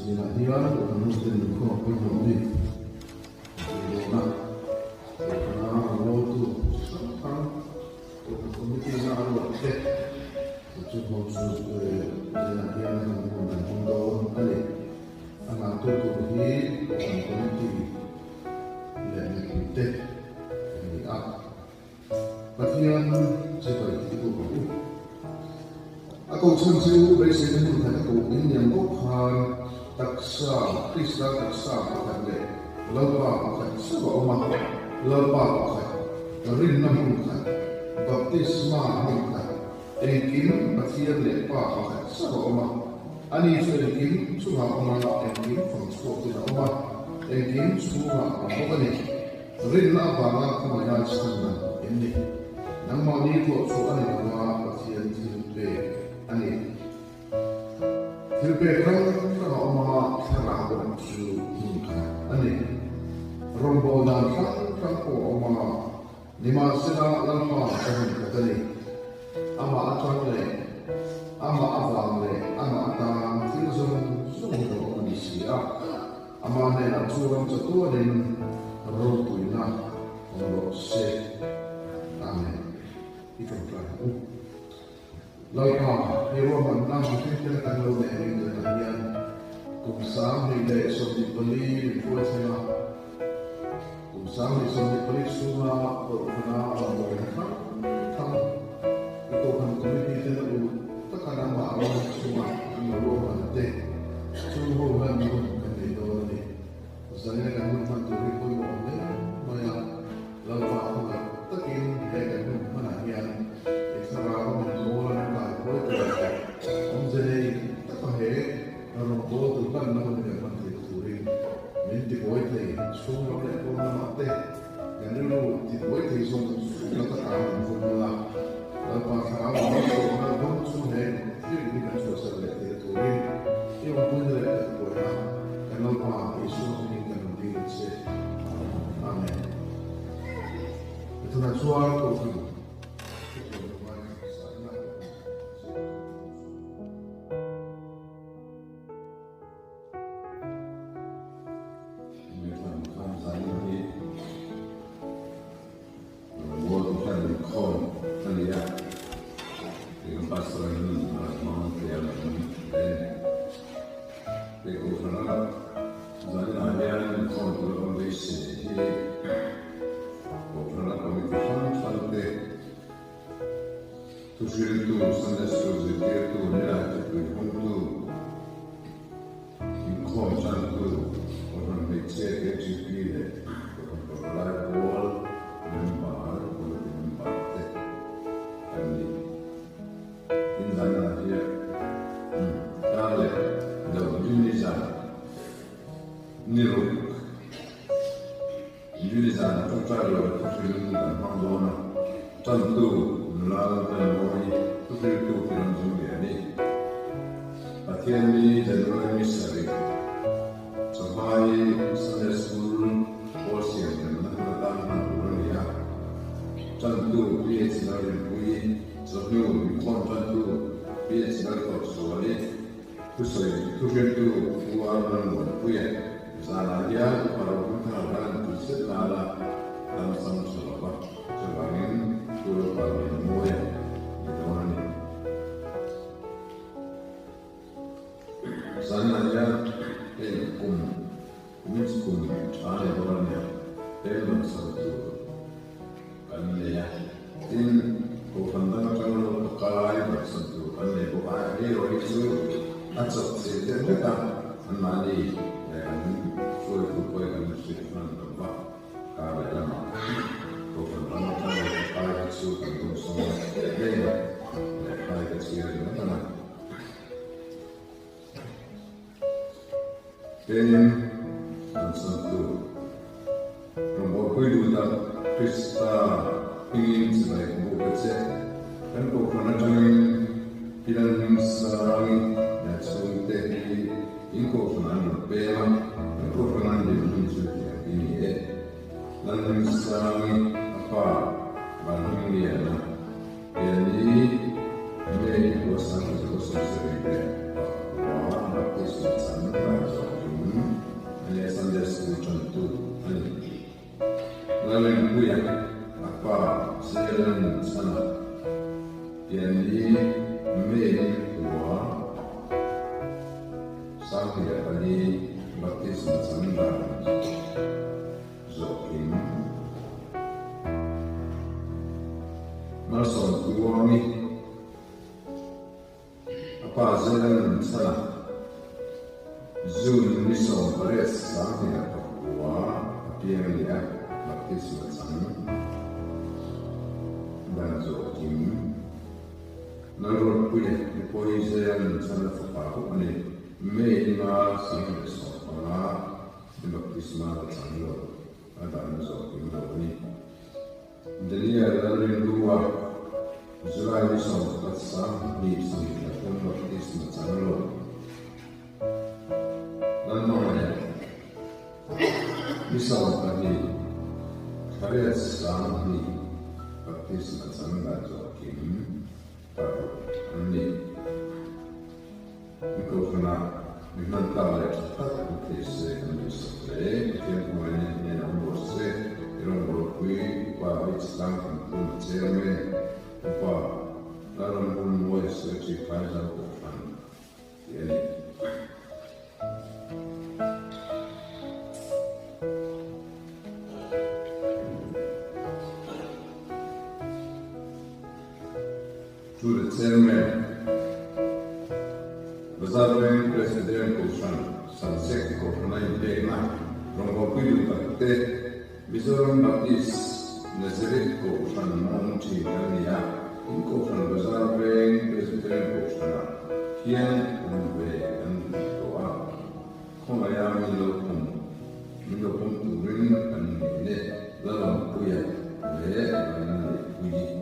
sila hiyan o nanutin ko ako hindi na roto ang komite na ano ito mo sa sila hiyan ng mundo ali ang ato tuhi ang komite ila ni komite ni patihan seperti itu ako sensiu presiden kan ako yang bukan taksa Krista taksa akan de lepa akan sebab umat lepa akan rin namukan baptisma namukan engkim patihan lepa akan sebab umat ani engkim suha umat engkim fungsko tidak umat engkim suha umat ini rin na banga kumayan sekarang ini nang mani ko so ani ba patihan tilpe ani tilpe kan oma sarang su ani rombo dan kan ko oma lima sila lama kan katani ama atale ama avale ama atang tilzon sumo onisia ama ne aturan satuan rotuina oro se amen ikon plan Laika, hero man nang kita tanglo na yung kaniyan kung saan may dahil sa dipali, before sila kung saan may sa dipali suma o na ang mga ito ang kumipita na taka na maawang suma ang naroon natin sumuhulan mo kanito ni saan nga kami magtuloy ko yung maya lalpa ako na takin kaya kami manahyan sarang menolak kalau jadi tak pakai orang tua tu kan nama dia mantri turing minti koi teh semua orang pun nama teh yang dulu di koi teh semua tak kamu formula lepas kamu orang pun semua dia kan suasana dia turing dia pun dia koi kan lepas Yesus meninggal di sini amin itu nak suara tu Krista ingin sebaik bukan saya kan kau pernah Pidan sarang dan sungai ingko fanan pera ingko fanan di muncul ini dan sarang apa banding dia na jadi ini kuasa sering wah baptis sama sang thì là đi baptism sang là Joachim Marson Kuwami apa zelan sana June Nissan Paris sang thì là Kuwa appear ya baptism sang dan Joachim Naruh punya polis yang sangat terpaku ini menerima sihir soal baptisma sanglo ada Joachim ini. Jadi ada dua Julai Nissan pasang di sini pun baptisma sanglo dan namanya Nissan tadi Paris sang di baptisma sanglo Joachim Ini Ikaw ka na Nagtantala At Kutise Kamisatre Kaya kumain niya ng bose Irong borokwi Upawit lang Kantun Chairman Upa Larang kumuwa Sa Chikaya Kufan Yan To the chairman, Bazarren President Kushan, Sansek Kofanai Dena, Rombopilu Tate, Bizoran Baptist, Nazareth Kushan, Monti, Gania, in Koshan Bazarren President Kushana, Kian, Umbe, and Toa, Komayami Lokum to Rin and Ne, Lalam Puya, Le, and Puyi.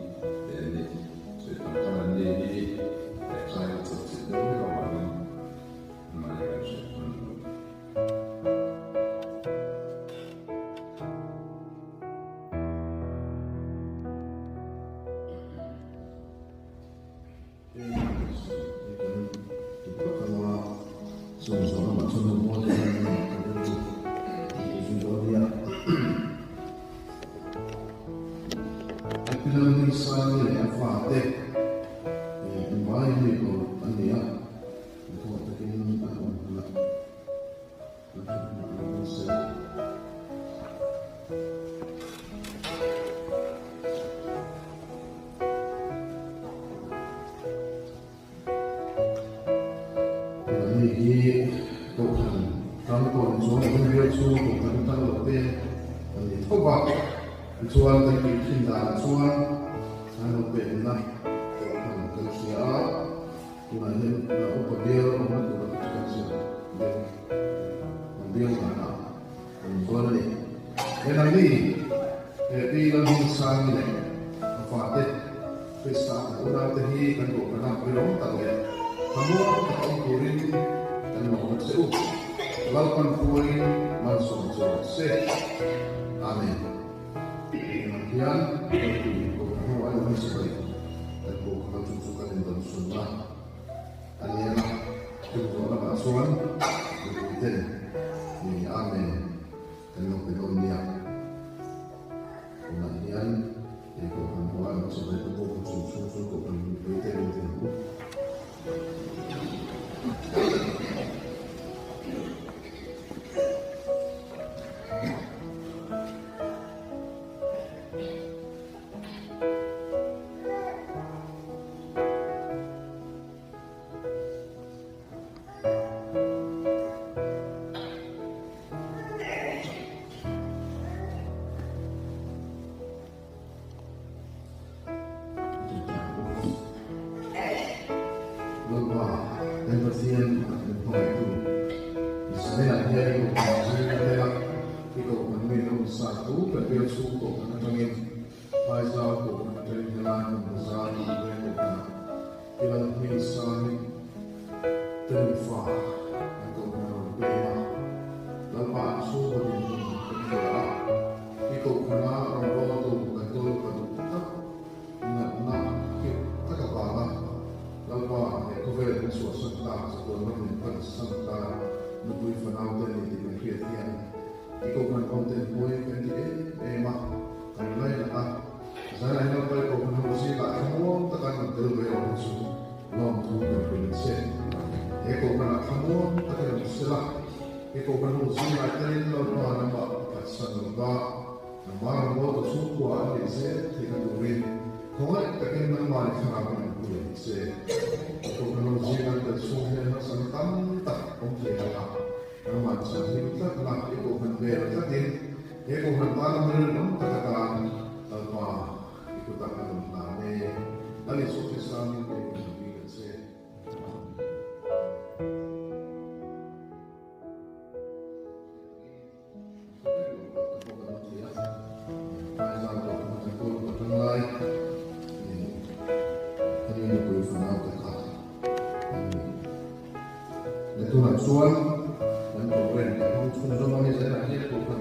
Chuan tay bị thiên đàng chuan hai một bệnh này thằng cần xia tụi này nên là ông có điêu ông có tụi này cần xia ông điêu mà nào ông có đây cái này đi đi làm gì sang như này phải thế phải sang ông nào thì hi cần bộ cần làm cái đó tao vậy kamu ông cố lên cần nó sẽ úp lâu còn vui mà sống cho sẽ amen. Yan, kung ano ang sabay, at kung matutukan ng bansunma, alyan, kung ano ang asuhan, itin, ni amen, kanong pinon niya. Kung alyan, kung ano ang sabay ko kung susunod ko, kung itin, ko. kamu takkan sila iko kamu zina tarin lo pa nama katsan ba namar mo to suwa ni se tikurin kung takkan nama ni kanaman kuya se iko kamu zina tat suhe na santam tak kung kaya nama sa himta na iko kanber tatin iko kantan meron takatan apa iko takkan na ne ali sufi sami ko se Tuhan dan Tuhan yang semua ini saya lahir Tuhan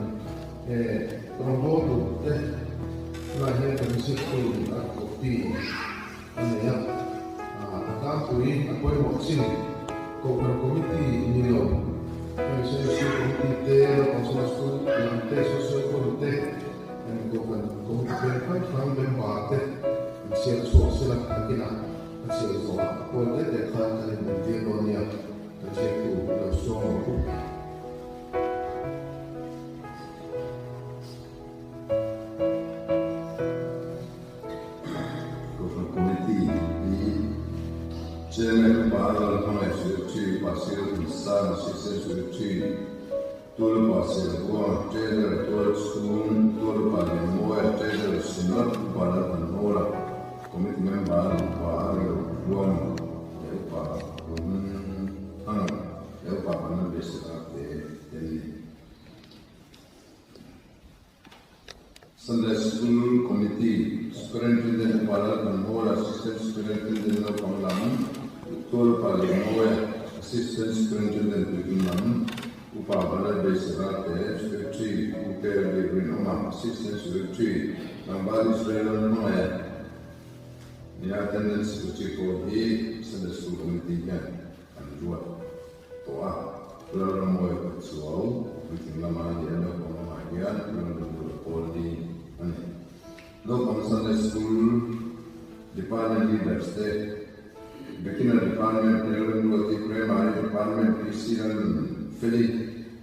rombongan lahir dari situ aku di ya aku ini aku yang vaksin komite ini loh saya komite konsulasi komite sosial komite dan komite kan membahas siapa sosial kita siapa komite kan di dunia Cerco da sono Ceme parla come ci passato di sana si senso ci tutto passa buon genere tutto stun tutto parla muore genere si non parla ora come ti membra parla buon e parla eu papa não deixa dele. Sunday School Committee Superintendent para Panola, Assistant Superintendent of Panola, Dr. Palimoya, Assistant Superintendent of Panola, Upabala Besarate, Secretary, Upera de Grinoma, Assistant Secretary, Nambari Israel Noya, the attendance Secretary for the Sunday School Committee, and Joa. Pulau Moy Patsuau, bikin lama dia ada pemahaman, pulau Poli, local Sunday School Department Leaders, bikin Department Learning Primary Department PC dan Philip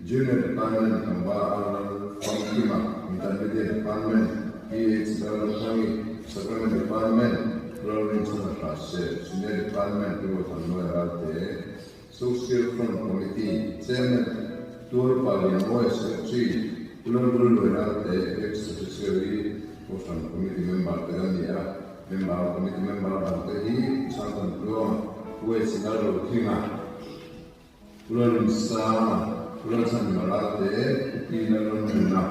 Junior Department Kambal Fangkima, Intermediate Department PH Dalam Supplement Department Learning Class, Senior Department Devotan Noy Arte. Social Front Committee, Chairman, Tour Palimoy Secretary, Pulau Arte, ex-secretary, Front Committee Member, Member Committee Member Arte, Santan Pulau, West Naro Kima, Pulau Sama, Pulau San Marate, Pina Luna,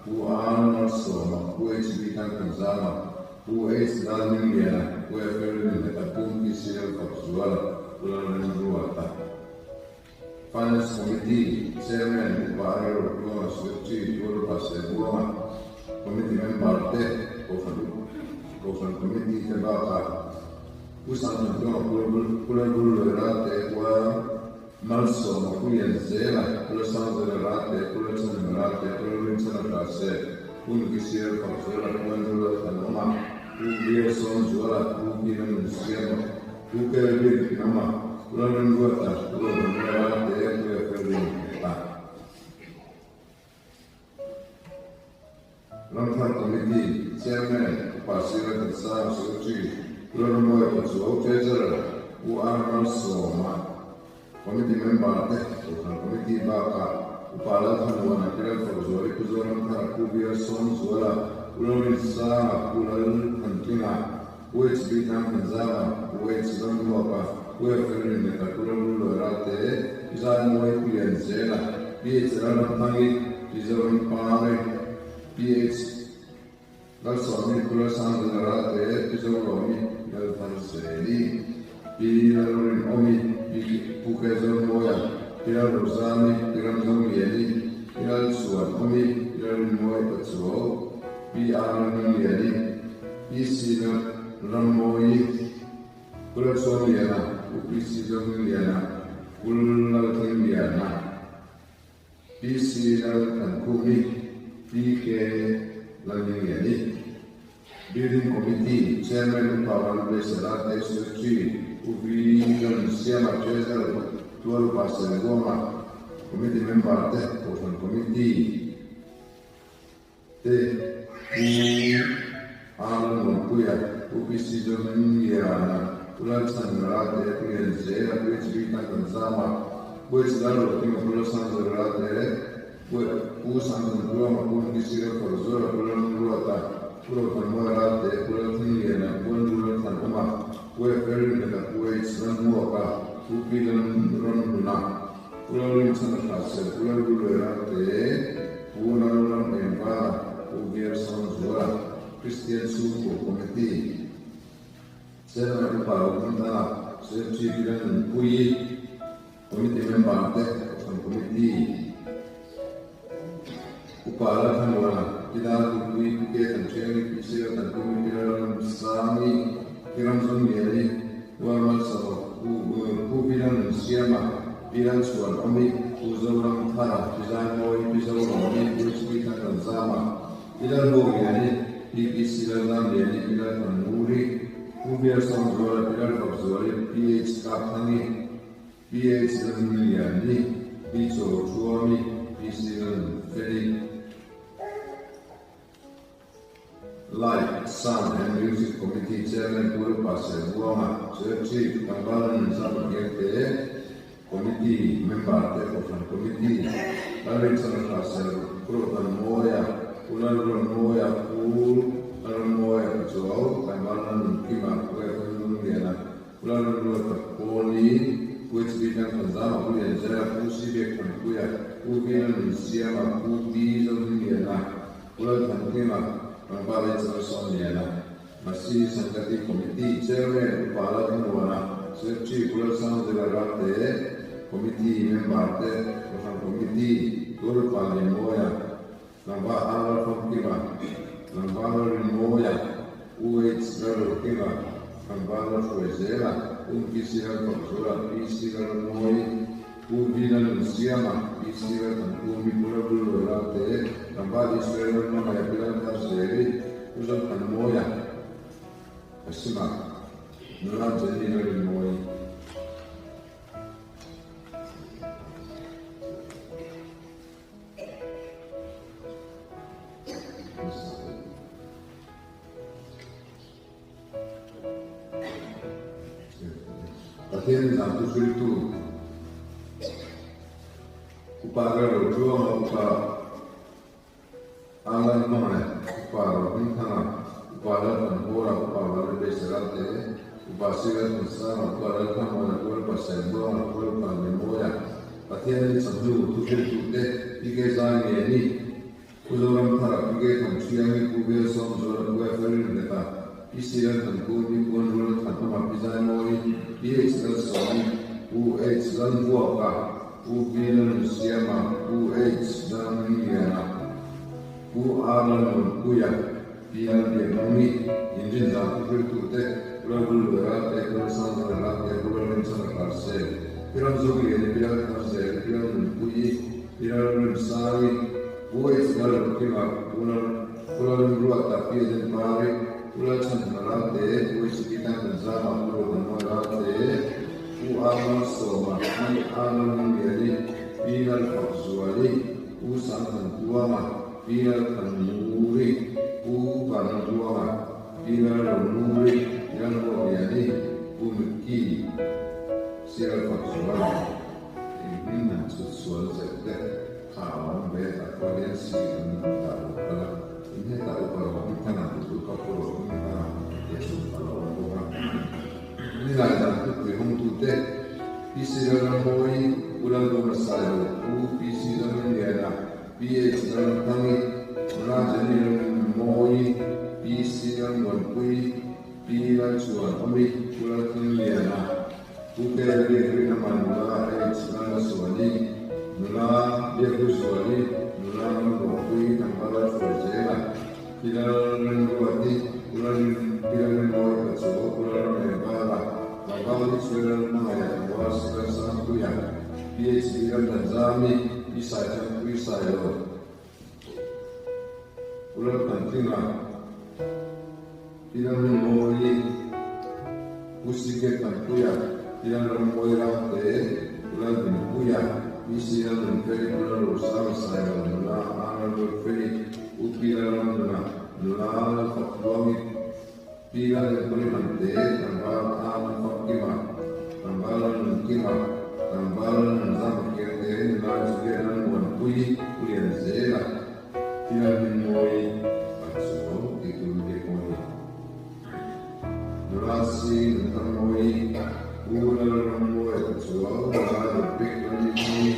who are Soma, who is Bikan Zama, who is Dalmilia, who are very in the Kapun Kisiel Kapsuala. Finance Committee, Chairman, Barrio, Roma, Secretary, Urba, Segura, Committee Member, Kofan Committee, Kebaka, Usan, Pulau Rate, Malso, Makuyan Zela, Pulau Rate, Pulau Rate, Pulau Rate, Unkisir, Kapsula, Pulau Tanoma, Ubia Son, Juara, Ubian, Siamo. Bukan lebih nama, pulau dua tas, pulau dua Langkah Komite, Chairman, Pasir Tersang Secretary, pulau dua Ketua Treasurer, UR Soma, Komite Member, Komite Baka, Upala Kanuan Akhirat Fazori, Kuzoran Tarakubiar Son Zola, pulau Nisa, pulau Kantina. Which become Zama, which don't know about where in the Kakuru Rate, is on way to Yanzela, PH Ranatani, is on Pare, PH also Nicolas and the Rate, is on Omi, Yaltanseli, Piran Omi, Pukazon Moya, Piran Rosani, Piran Zomieli, Piran Suatomi, Piran Moy Patsuo, Piran Yeli, Pisina. Ramoi, Pulau Soliana, Upisi Zomiliana, Pulau Timiana, PC dan Kumi, PK Lamiliani, Building Committee, Chairman Pawan Besarat, Secretary, Ubi dan Siapa Treasurer, tuan pasal goma committee member te open committee te alam kuya upisi jomin yana ulan sangrate kuya zera kuya cibita kansama kuya sedaro tinga ulan sangrate kuya usan kuya mapun kisira korzora ulan ruata kuya kanmarate kuya tinga kuya ulan sanuma kuya ferin kata kuya isran muaka upilan ronduna ulan sangrate kuya ulurate ulan member ubiar sangrate Christian Suku Committee. Saya nak lupa tentang saya cikiran kui komite member te komite upala kan wala kita kui ke tancheng kisira tan komite ran sami kiran sami warmal sabo ku bilan siama bilan suan ami uzawang thara design boy bizawang ami kui kan zama bilan bo yani Isilan dari pilar penuri, ubiar sambil pilar kapsul, PH kapani, PH dan miliani, biso suami, isilan feri, light, sound and music committee chairman pura pasal buama, chief kambalan sama kita, committee member tekosan committee, lalu sama pasal program moya. Ulan moya pul, ulan moya kacau, kamalan kima kue penundiana, ulan poli, kue cerita tentang kue jaya pusi bekan kue, kubian siapa kubi penundiana, ulan kima kembali selesainya, masih sangkati komiti cewek kepala penuana, serci ulan sama dengan komiti member komiti turut paling moya. Namba awal pemkima, namba awal moya, uet segala kima, namba awal fuezela, kisiran kapsula, kisiran moi, kubinan siama, kisiran kumi pura dulu late, namba Israel nama ya bilang terseri, usap kan moya, asma, nula jadi dari moi. Akhirnya satu itu upara rojuang upara alam mana upara bintana upara tanpura upara lebih serate upasiran bersama upara kamana upara pasal buang upara pandemoya akhirnya satu itu deh tiga zaman ini ulang tahun tiga tahun siang itu biasa ulang dua kali mereka isiran tanpuni pun ulang tahun mapisan moi PH dan UH dan Buaka, Ubilan Siama, UH dan Miliana, Alan Kuya, Bian Dianami, Injin dan Kulturte, Lalu Berat, Ekolosan Berat, Ekolosan Berat, Piran Zogi, Piran Kasir, Piran Kuyi, Piran Sari, UH dan Kima, Pulau Luat Tapi dan Pari, Pulau Santaran, UH kita dan Zama, Pulau Amal soma, amal menjadi biar faksuali, usahakan tuama, biar kanuri, bukan tuama, biar kanuri, yang menjadi umki, siapa faksuali, ini nak sesuatu saja, kawan beta kalian sih tahu kalau ini tahu kalau kita nak itu kalau kita ya kalau orang ini ada hong tutte isiran moi ulang bersayo isiran indiana isiran tangi rajanin moi isiran wanpui pilan suan ami ulang indiana ukera dia nama nula isiran suani nula dia suani nula wanpui tambah fazela pilan ruati ulang pilan moi kacau ulang membara Bagi saudara mengayak bahwa saudara yang dia sediakan dan zami bisa yo. Ular kantina tidak memulai usiket kantuya tidak memulai rante ulan bin puya isi dan feri ulan usaha saya nula anak feri upiran nula fatwami pila dan puli mante tambal anak fakima tambalan kima tambalan zam kerte nula sekian wan puyi pulian zela pila bin moi atso itu dia moi nula si nula moi ulan moi atso nula pikir ni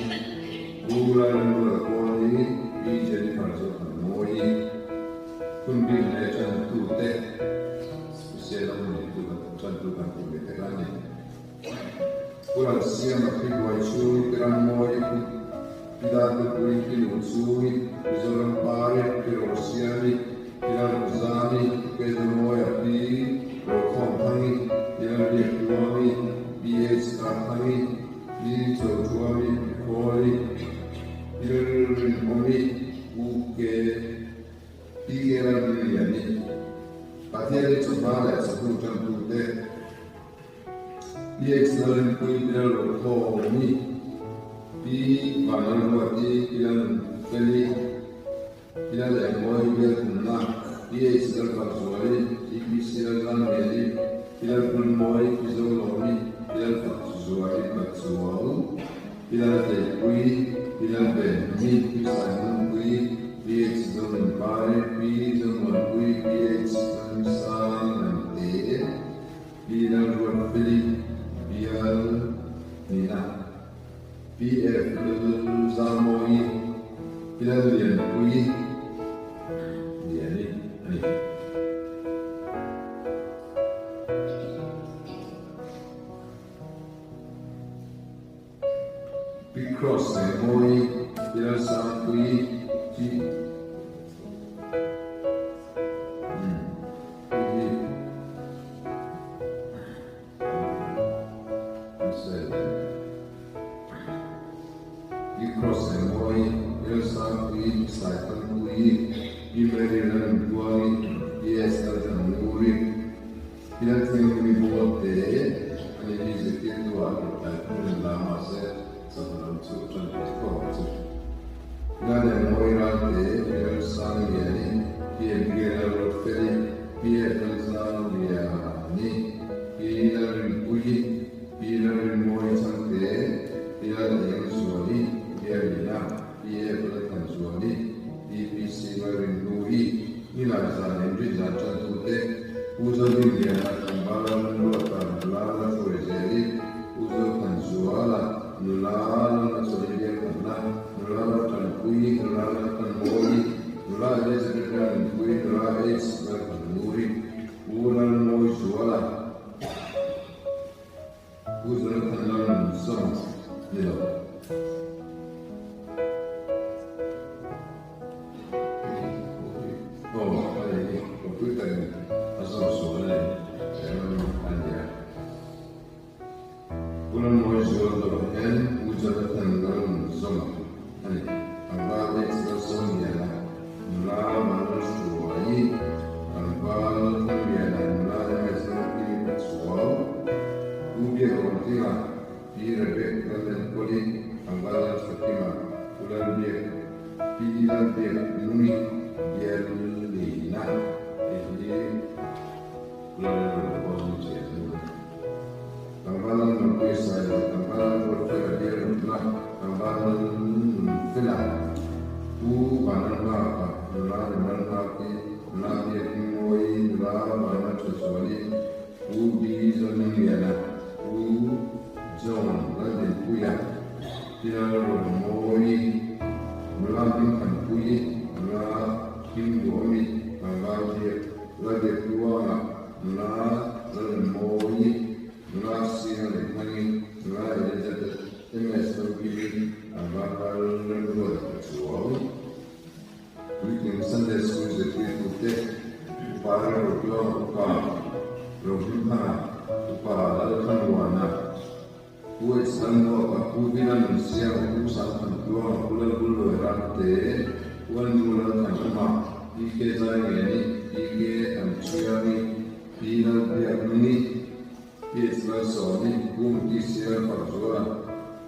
ulan moi ijeni parso moi kumbin lejan tute spesial itu cantukan veterani ulan siang pigwai sui peran moi pidado kui pilu sui bisolan pare pero siani pilan zani pedo moi api rokon tangi pilan dia tuami bies tangi bi tuami koi pilan moi uke tiera biliani patiere tsobale sabun tante bi external kui pilan rokoni bi banan wati pilan feli pilan moi biar kunna bi external parsuari bi silan meli pilan kun moi bizoloni pilan parsuari parsuaru pilan de kui pilan be mi pisan kui bi external pare bi external kui bi external sanante pilan feli biar nina PF Zamoi Pilarian Kui Diani Ani Because Zamoi Pilasan Kui Ji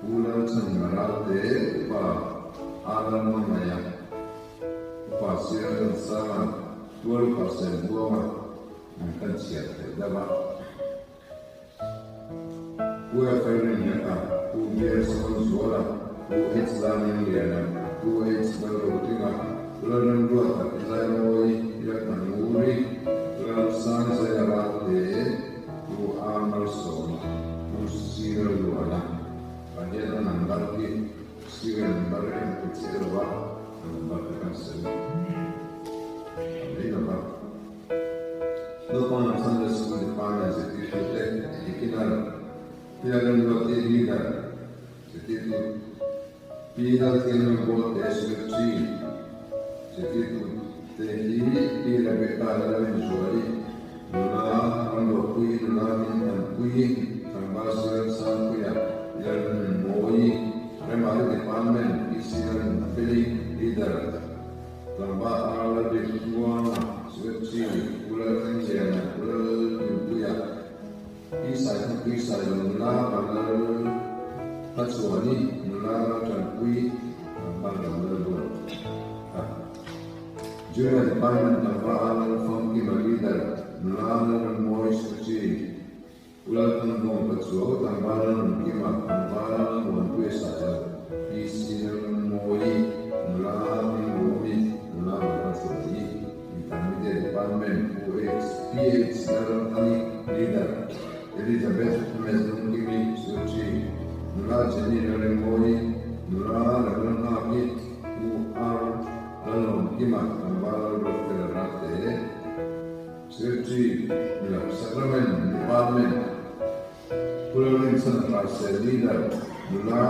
Ular Changarate Upa Alamaya Upa Sierra Sama 12% Buama Angkan Siate Daba Ua Ferrin Yaka Ubier Saman Zuala Uits Lamin Liana Uits Barotinga Ulan Duata Izairoi Yakan Uri Ulan San Zayarate Amal Sona Usira Luana Pagina Nambarki Sira Nambarki Kutsirwa Nambarki Kansel Alina Dopo una Sunday School di Pana si dice di Kinara Piagan Lotte Leader si dice Pida tiene un po' di SFC si dice Tegli Pida Beccare la Visuali Nuna Ando Qui Nuna Mintan Qui Tambasir San Kuya Ilan Moi Remari Department Isiran Philly Leader Tamba Ala Bikuana Switchi Ula Tenjana Ula Kuya Isai Nuna Balal Tatsuani Nuna Tankui Balal Junior Department Tamba Ala Funky Leader Nulanan Moi Switchi Ula Tangong Tatsuo Tambalan Kima Tambalan Wanpue Saja Isiran Moi Nulanan Moi Nulanan Switchi Intermediate Department PH Narantani Leader Elizabeth Mesdun Kimi Switchi Nula Jenny Moi Nula Ranaki Lanon Kima Tambalan Roferate Switchi Sacrament Department Pulau Class Leader Nula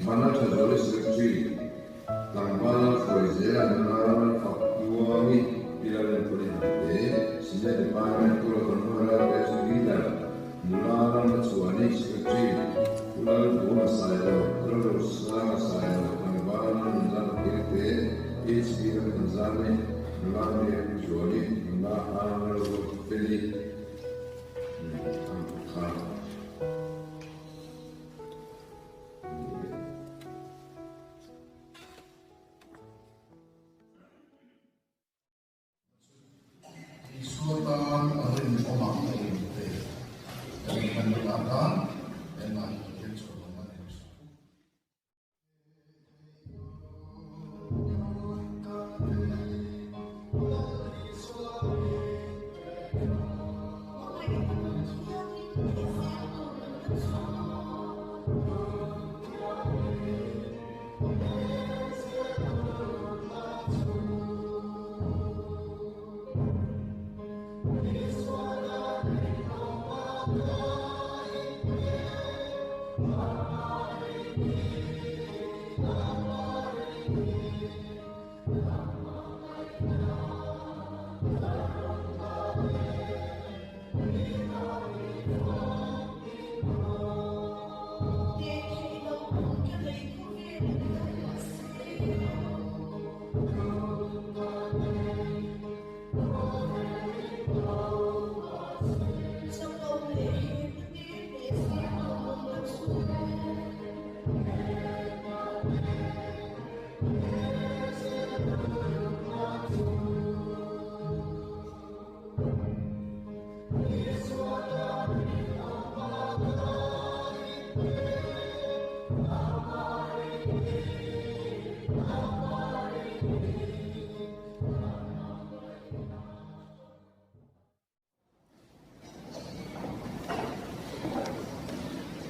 Manata Jolis Switchi Tambal Foizea Nula Fakuami Pilar Polite Senior Department Pulau Controller Best Leader Nula Matsuani Switchi Pulau Buma Sailo Pulau Sama Sailo Tambal Nuzal Kirte H. Peter Tanzani Nula Jolie Nula Arnold Philly Sultan Arin Omar dari Mandalan dan Mahir Sultan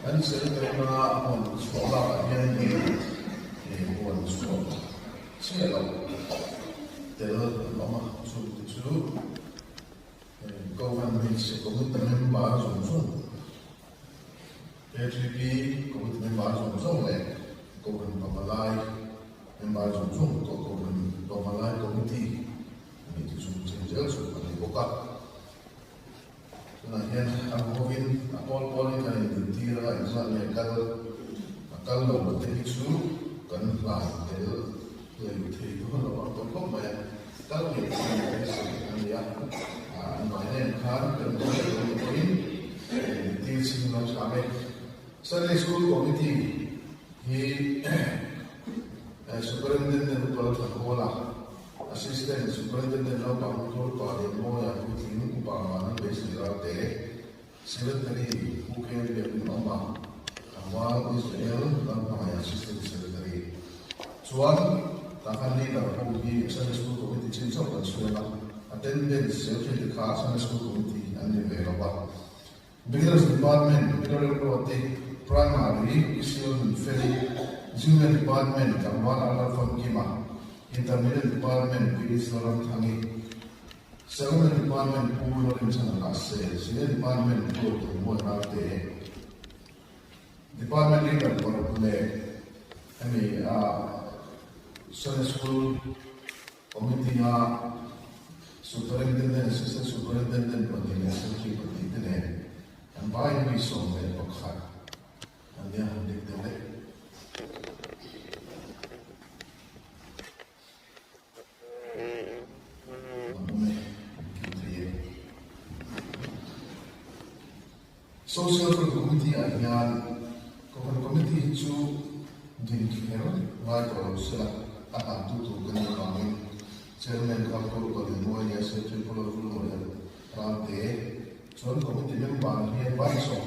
Dan saya terima sekolah yang ini buat sekolah. Saya tahu, dalam lama sudah itu, government komitmen baru langsung. PHP komitmen baru langsung government pemalai baru langsung, government pemalai komiti itu sudah sudah dibuka. Kemudian aku ingin apol kan ditira insan akal lo betul itu kan lah lebih itu kalau apa banyak kalau kita lihat banyak kan kemudian itu sih nggak sampai Sunday School Committee, he Superintendent Hola, Assistant Superintendent of Control Party, Moya, Putin, Ubama, basically, Secretary, who came to Mama, and one is the Assistant Secretary. So one, Takani, the Sunday School Committee, Chief of Venezuela, attendance, the class Sunday School Committee, and the Venezuela. Beginners Department, Beginner Primary, Issue Ferry, Junior Department, Kamwan Alar from Kima, Intermediate Department, Pidis Noram Tangi, Secondary Department, Pool Lorinson Lasse, Senior Department, Pool Monate, Department Leader for Pule, Sunday School Committee, Superintendent, Assistant Superintendent, Secretary, and by me so they look hard. And they have the way. Social Committee and Committee to the right or Silla to the Chairman Kalko, the Moya, Secretary of around the so Committee member here by song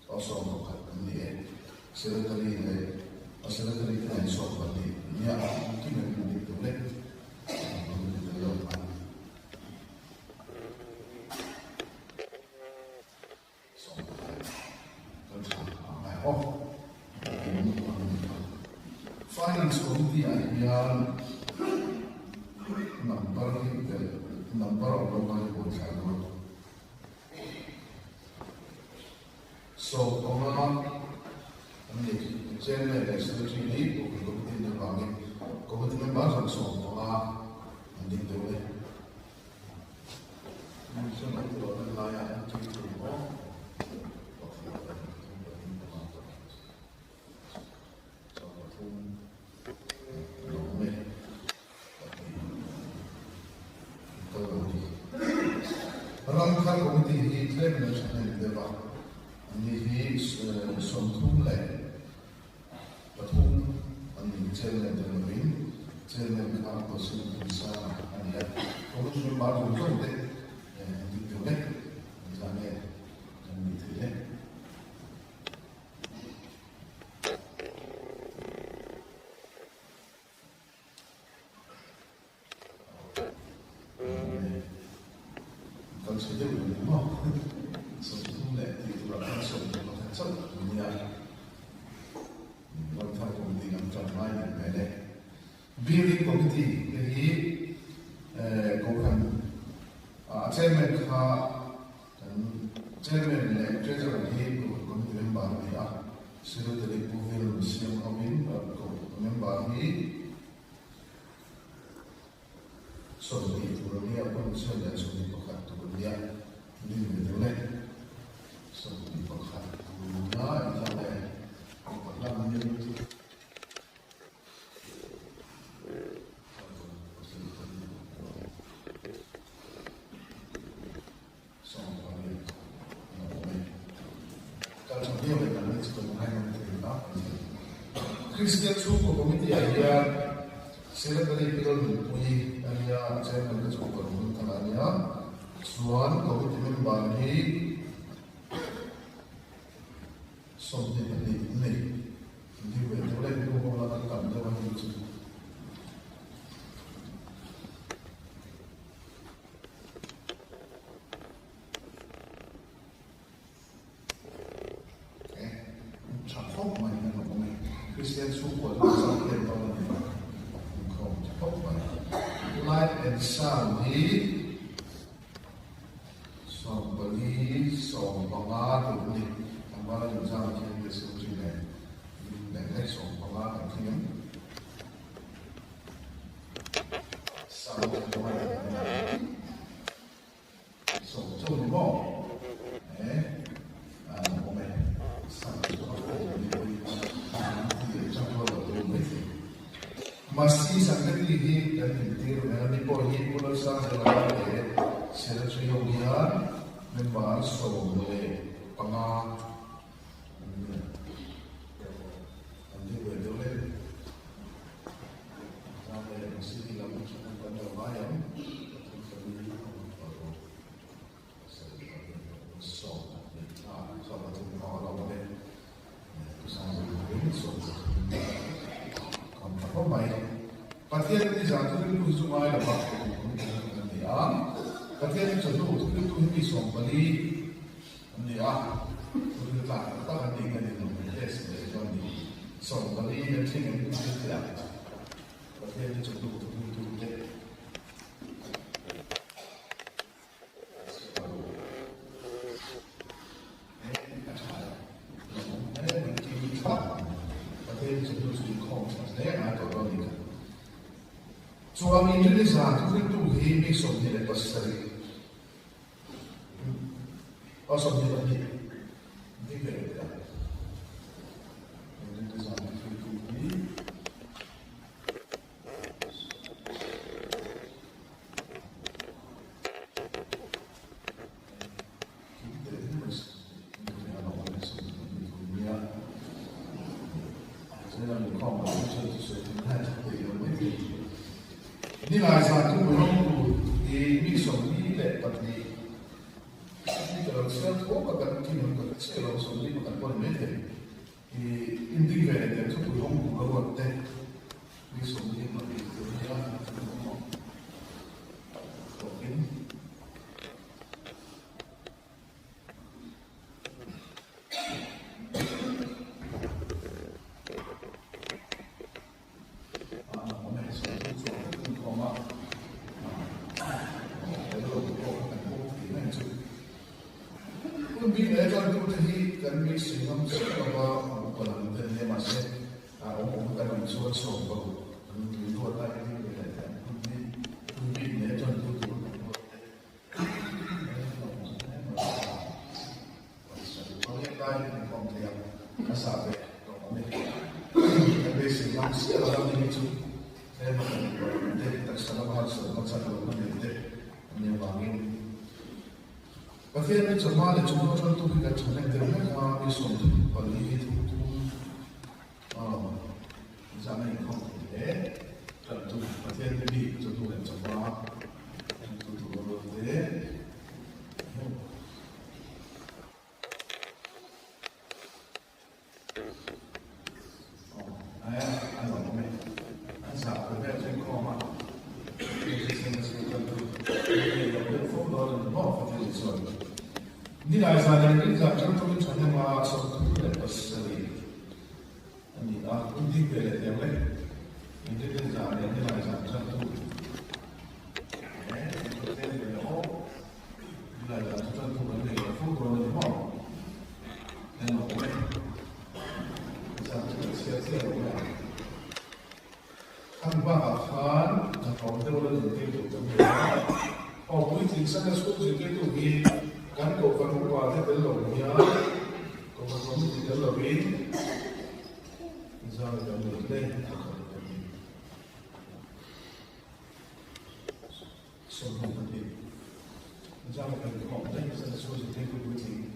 also the secretary and so on the Finance Committee number of local boards are good. So, the chairman is secretary of the committee members and so on. And the way. Ramkar Committee, he claimed national debate, and he is some two leg, but whom and the chairman of the Marine, chairman of the Sana, and yet, Commission Bar was on there, and the leg, and the leg. Consider more. So, let the Russian potential in the one type of thing I'm trying to manage. Building committee, he chairman, chairman, treasurer, he committee member, secretary, Puvil, Museum of member, he. So the Ruria Commission and so people have to Ruria live with the leg. So people have to Ruria and Jale. Christian Suku Committee idea Secretary Piral Pui Ania Chairman of the Talania Swan Committee member he something that they the way to go on the come the Christian Suku light and sound he so believe so banga to me and what you sound can be so to them the next of banga and him sound so more Masih sangat tinggi dan tinggi, dan di poin pulau sang selama ini, saya sudah member so le panga andi we dole ame masih la mucho cuando vayan so không phải phát hiện thì rằng tôi cứ dùng ai là bắt thì phát hiện thì chúng tôi cứ tu đi sống và đi thì tôi cứ làm các anh đi cái gì đó mình test để cho đi sống và đi để xem những cái gì đó phát hiện thì chúng tôi cứ tu thế Suami ini satu itu himi somni le pasari. Oh somni lagi. Ini beda. Ini satu itu ini. Ini lah satu belum di misal ini lepas ni. Ini kalau saya tahu akan kini kalau saya langsung ni akan boleh meter. Ini dia itu belum buat deh. Misal ini mati dia. Okey. Bila kita berhenti dan misi dalam sebuah pelan dan dia masih orang bukan menjual sombong, menjual lagi bila bila kita itu kalau kita ini komplain kasar, kalau misi dalam sebuah itu saya makan dia tak salah bahasa macam mana dia bangun. Tapi ada cuma tu kita cuma dengan kami somdu, balik itu zaman ini kau tidak, tentu pasti ada di tentu yang cuma tentu boleh. Ada apa? Ada apa yang kau mahu? Ini lah saya ini jangan terlalu banyak masuk ke dalam pasal ini. Ini bela dia boleh. Ini dia jangan ini lah jangan terlalu. Ini bela oh, ini lah jangan terlalu banyak. Food boleh mau. Ini boleh. Jangan terlalu sia-sia boleh. Kan bahkan kalau kita boleh jadi tu. Oh, politik sana sekolah jadi tu kan kau kan kau ada belum ya kau kan tidak lebih jangan lebih semua nanti jangan kau dan sana sekolah jadi politik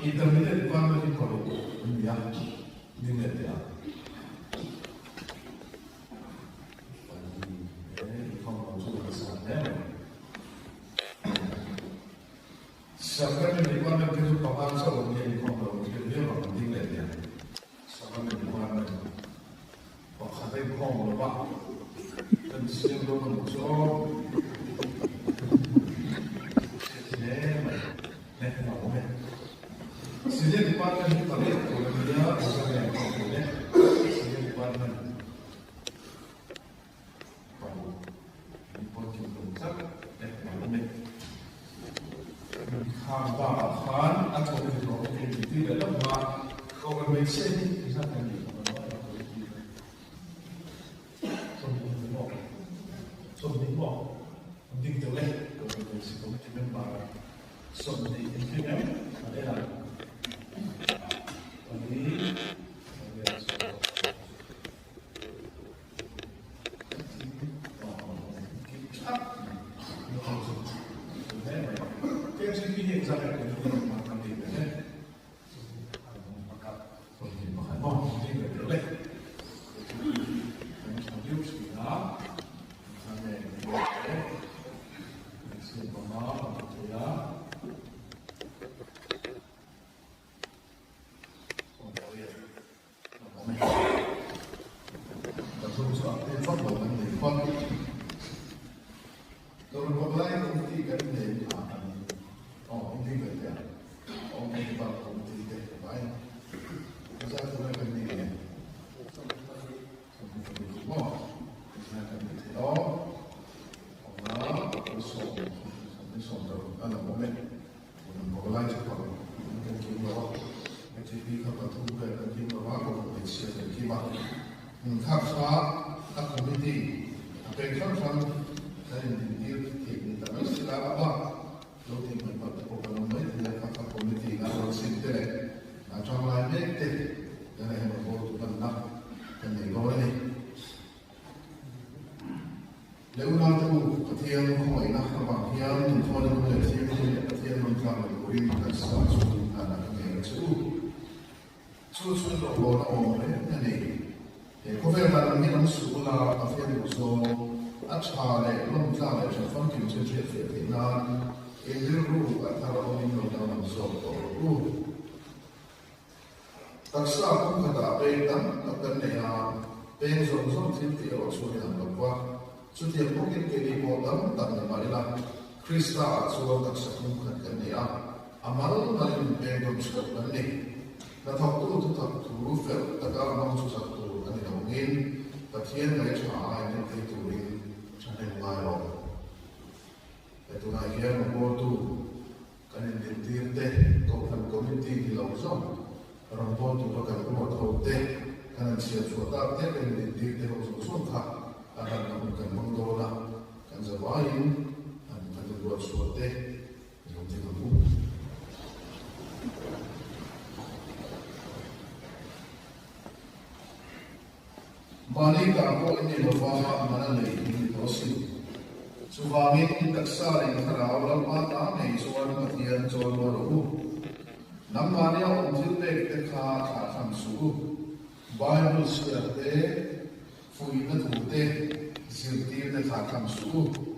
internet nhưng mà thì không có sự sáng đấy sáng cái mình quan tâm cái dụng công an xã hội thì không có cái điều mà mình tin đấy thì sáng cái mình quan tâm hoặc là cái không có bạn cần xem đâu mà một số Sejak department ini terlihat oleh dia bukan yang komponen. Sejak department import concept economic tambahan atau produktiviti dalam government setting misalkan di something more penting terleh government setting para something implement adalah Krista sudah tak sekumpulan dia amal dalam bentuk sekolah ini. Natak tu fel tak amal susah tu ane mungkin takian dari cahaya ini tertulis cahaya malam. Itu naiknya nombor tu kan indir deh kokan komiti di lausan orang pun tu kan rumah tahu deh kan siap suatu deh kan indir deh lausan tak akan melakukan menggoda kan sebaik buat suatu yang tidak mudah. Balik aku ini lupa mana lagi ini proses. Suami tidak saling terawal mata nih soal ketian soal baru. Namanya untuk mereka akan suku. Bible seperti fuidatute sirtir mereka akan suku.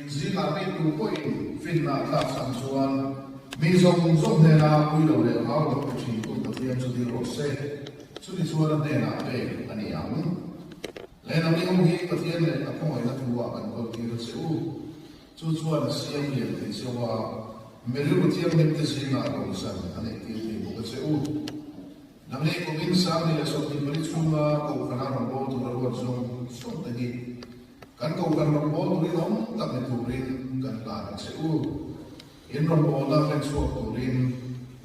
Zila mi tu poi finna ta samsuan mi zong nena pui lo le hao lo chi tu ta tian chu di ro se chu di suara nena pe ani ang le na mi hong hi ta tian le ta poi na tu wa kan ko ti ro se u chu chuan siam ye ti se wa me ru tian me te si na ro san ani ti ti ko se u na me ko min sa ni le so ti bari chu ma ko kana ro bo tu ro zong so ta gi kan kau kan rombol turin om tak turin kan larat seu in rombol la kan suap turin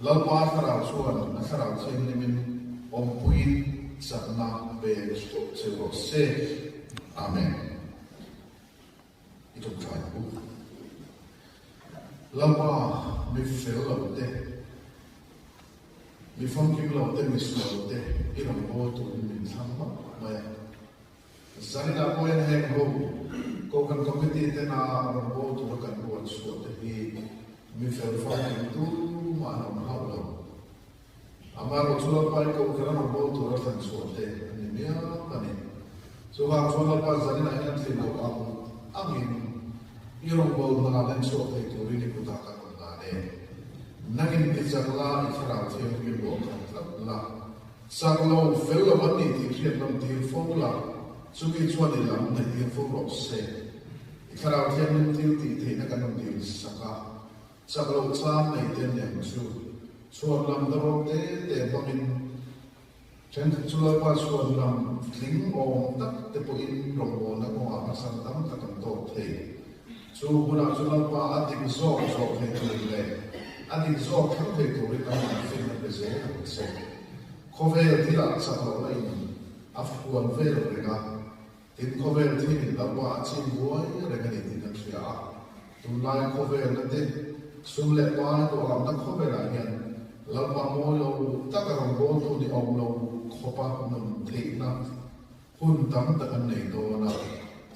lalpa farau suan farau sen min om puin sakna be seu se amen itu kan lalpa mi fel lote mi funkim lote mi suote in rombol turin min sama maya Zalina po yan heng ho, ko kan kompeti na rambo to kan buat suatu di mi fel fa tu mana mahal Amaro chula pai ko kana bo to ra tan so te ni mia ani so ha chula pa zani na ina tin ko amin irong bo na den so te to ri ko ta ka na ne nagin ti zakla ifra te ri bo ka la saklo fel ba ni ti khiat lam ti fo la su ki chwa ni lam na ti fo ro se ifra te lam ti ti na ka nam ti saka saklo cha nei ten ne su suan lam darok te bangin chen chula pa suan lam thling om tak te po in rong bo na ko a san tam ta kam to the chu huna chula pa adik zo the le adik zo kham the to ri kam fe na pe se khove ti la sa lo lai afkuan ve re ga tin khove ti la pa chin boy re ga ni tin na sia tum lai khove na te sum le pa to am na khove la hian lama mo lo takarong bo to di om lo khopa nam thei na hun tam ta kan nei do na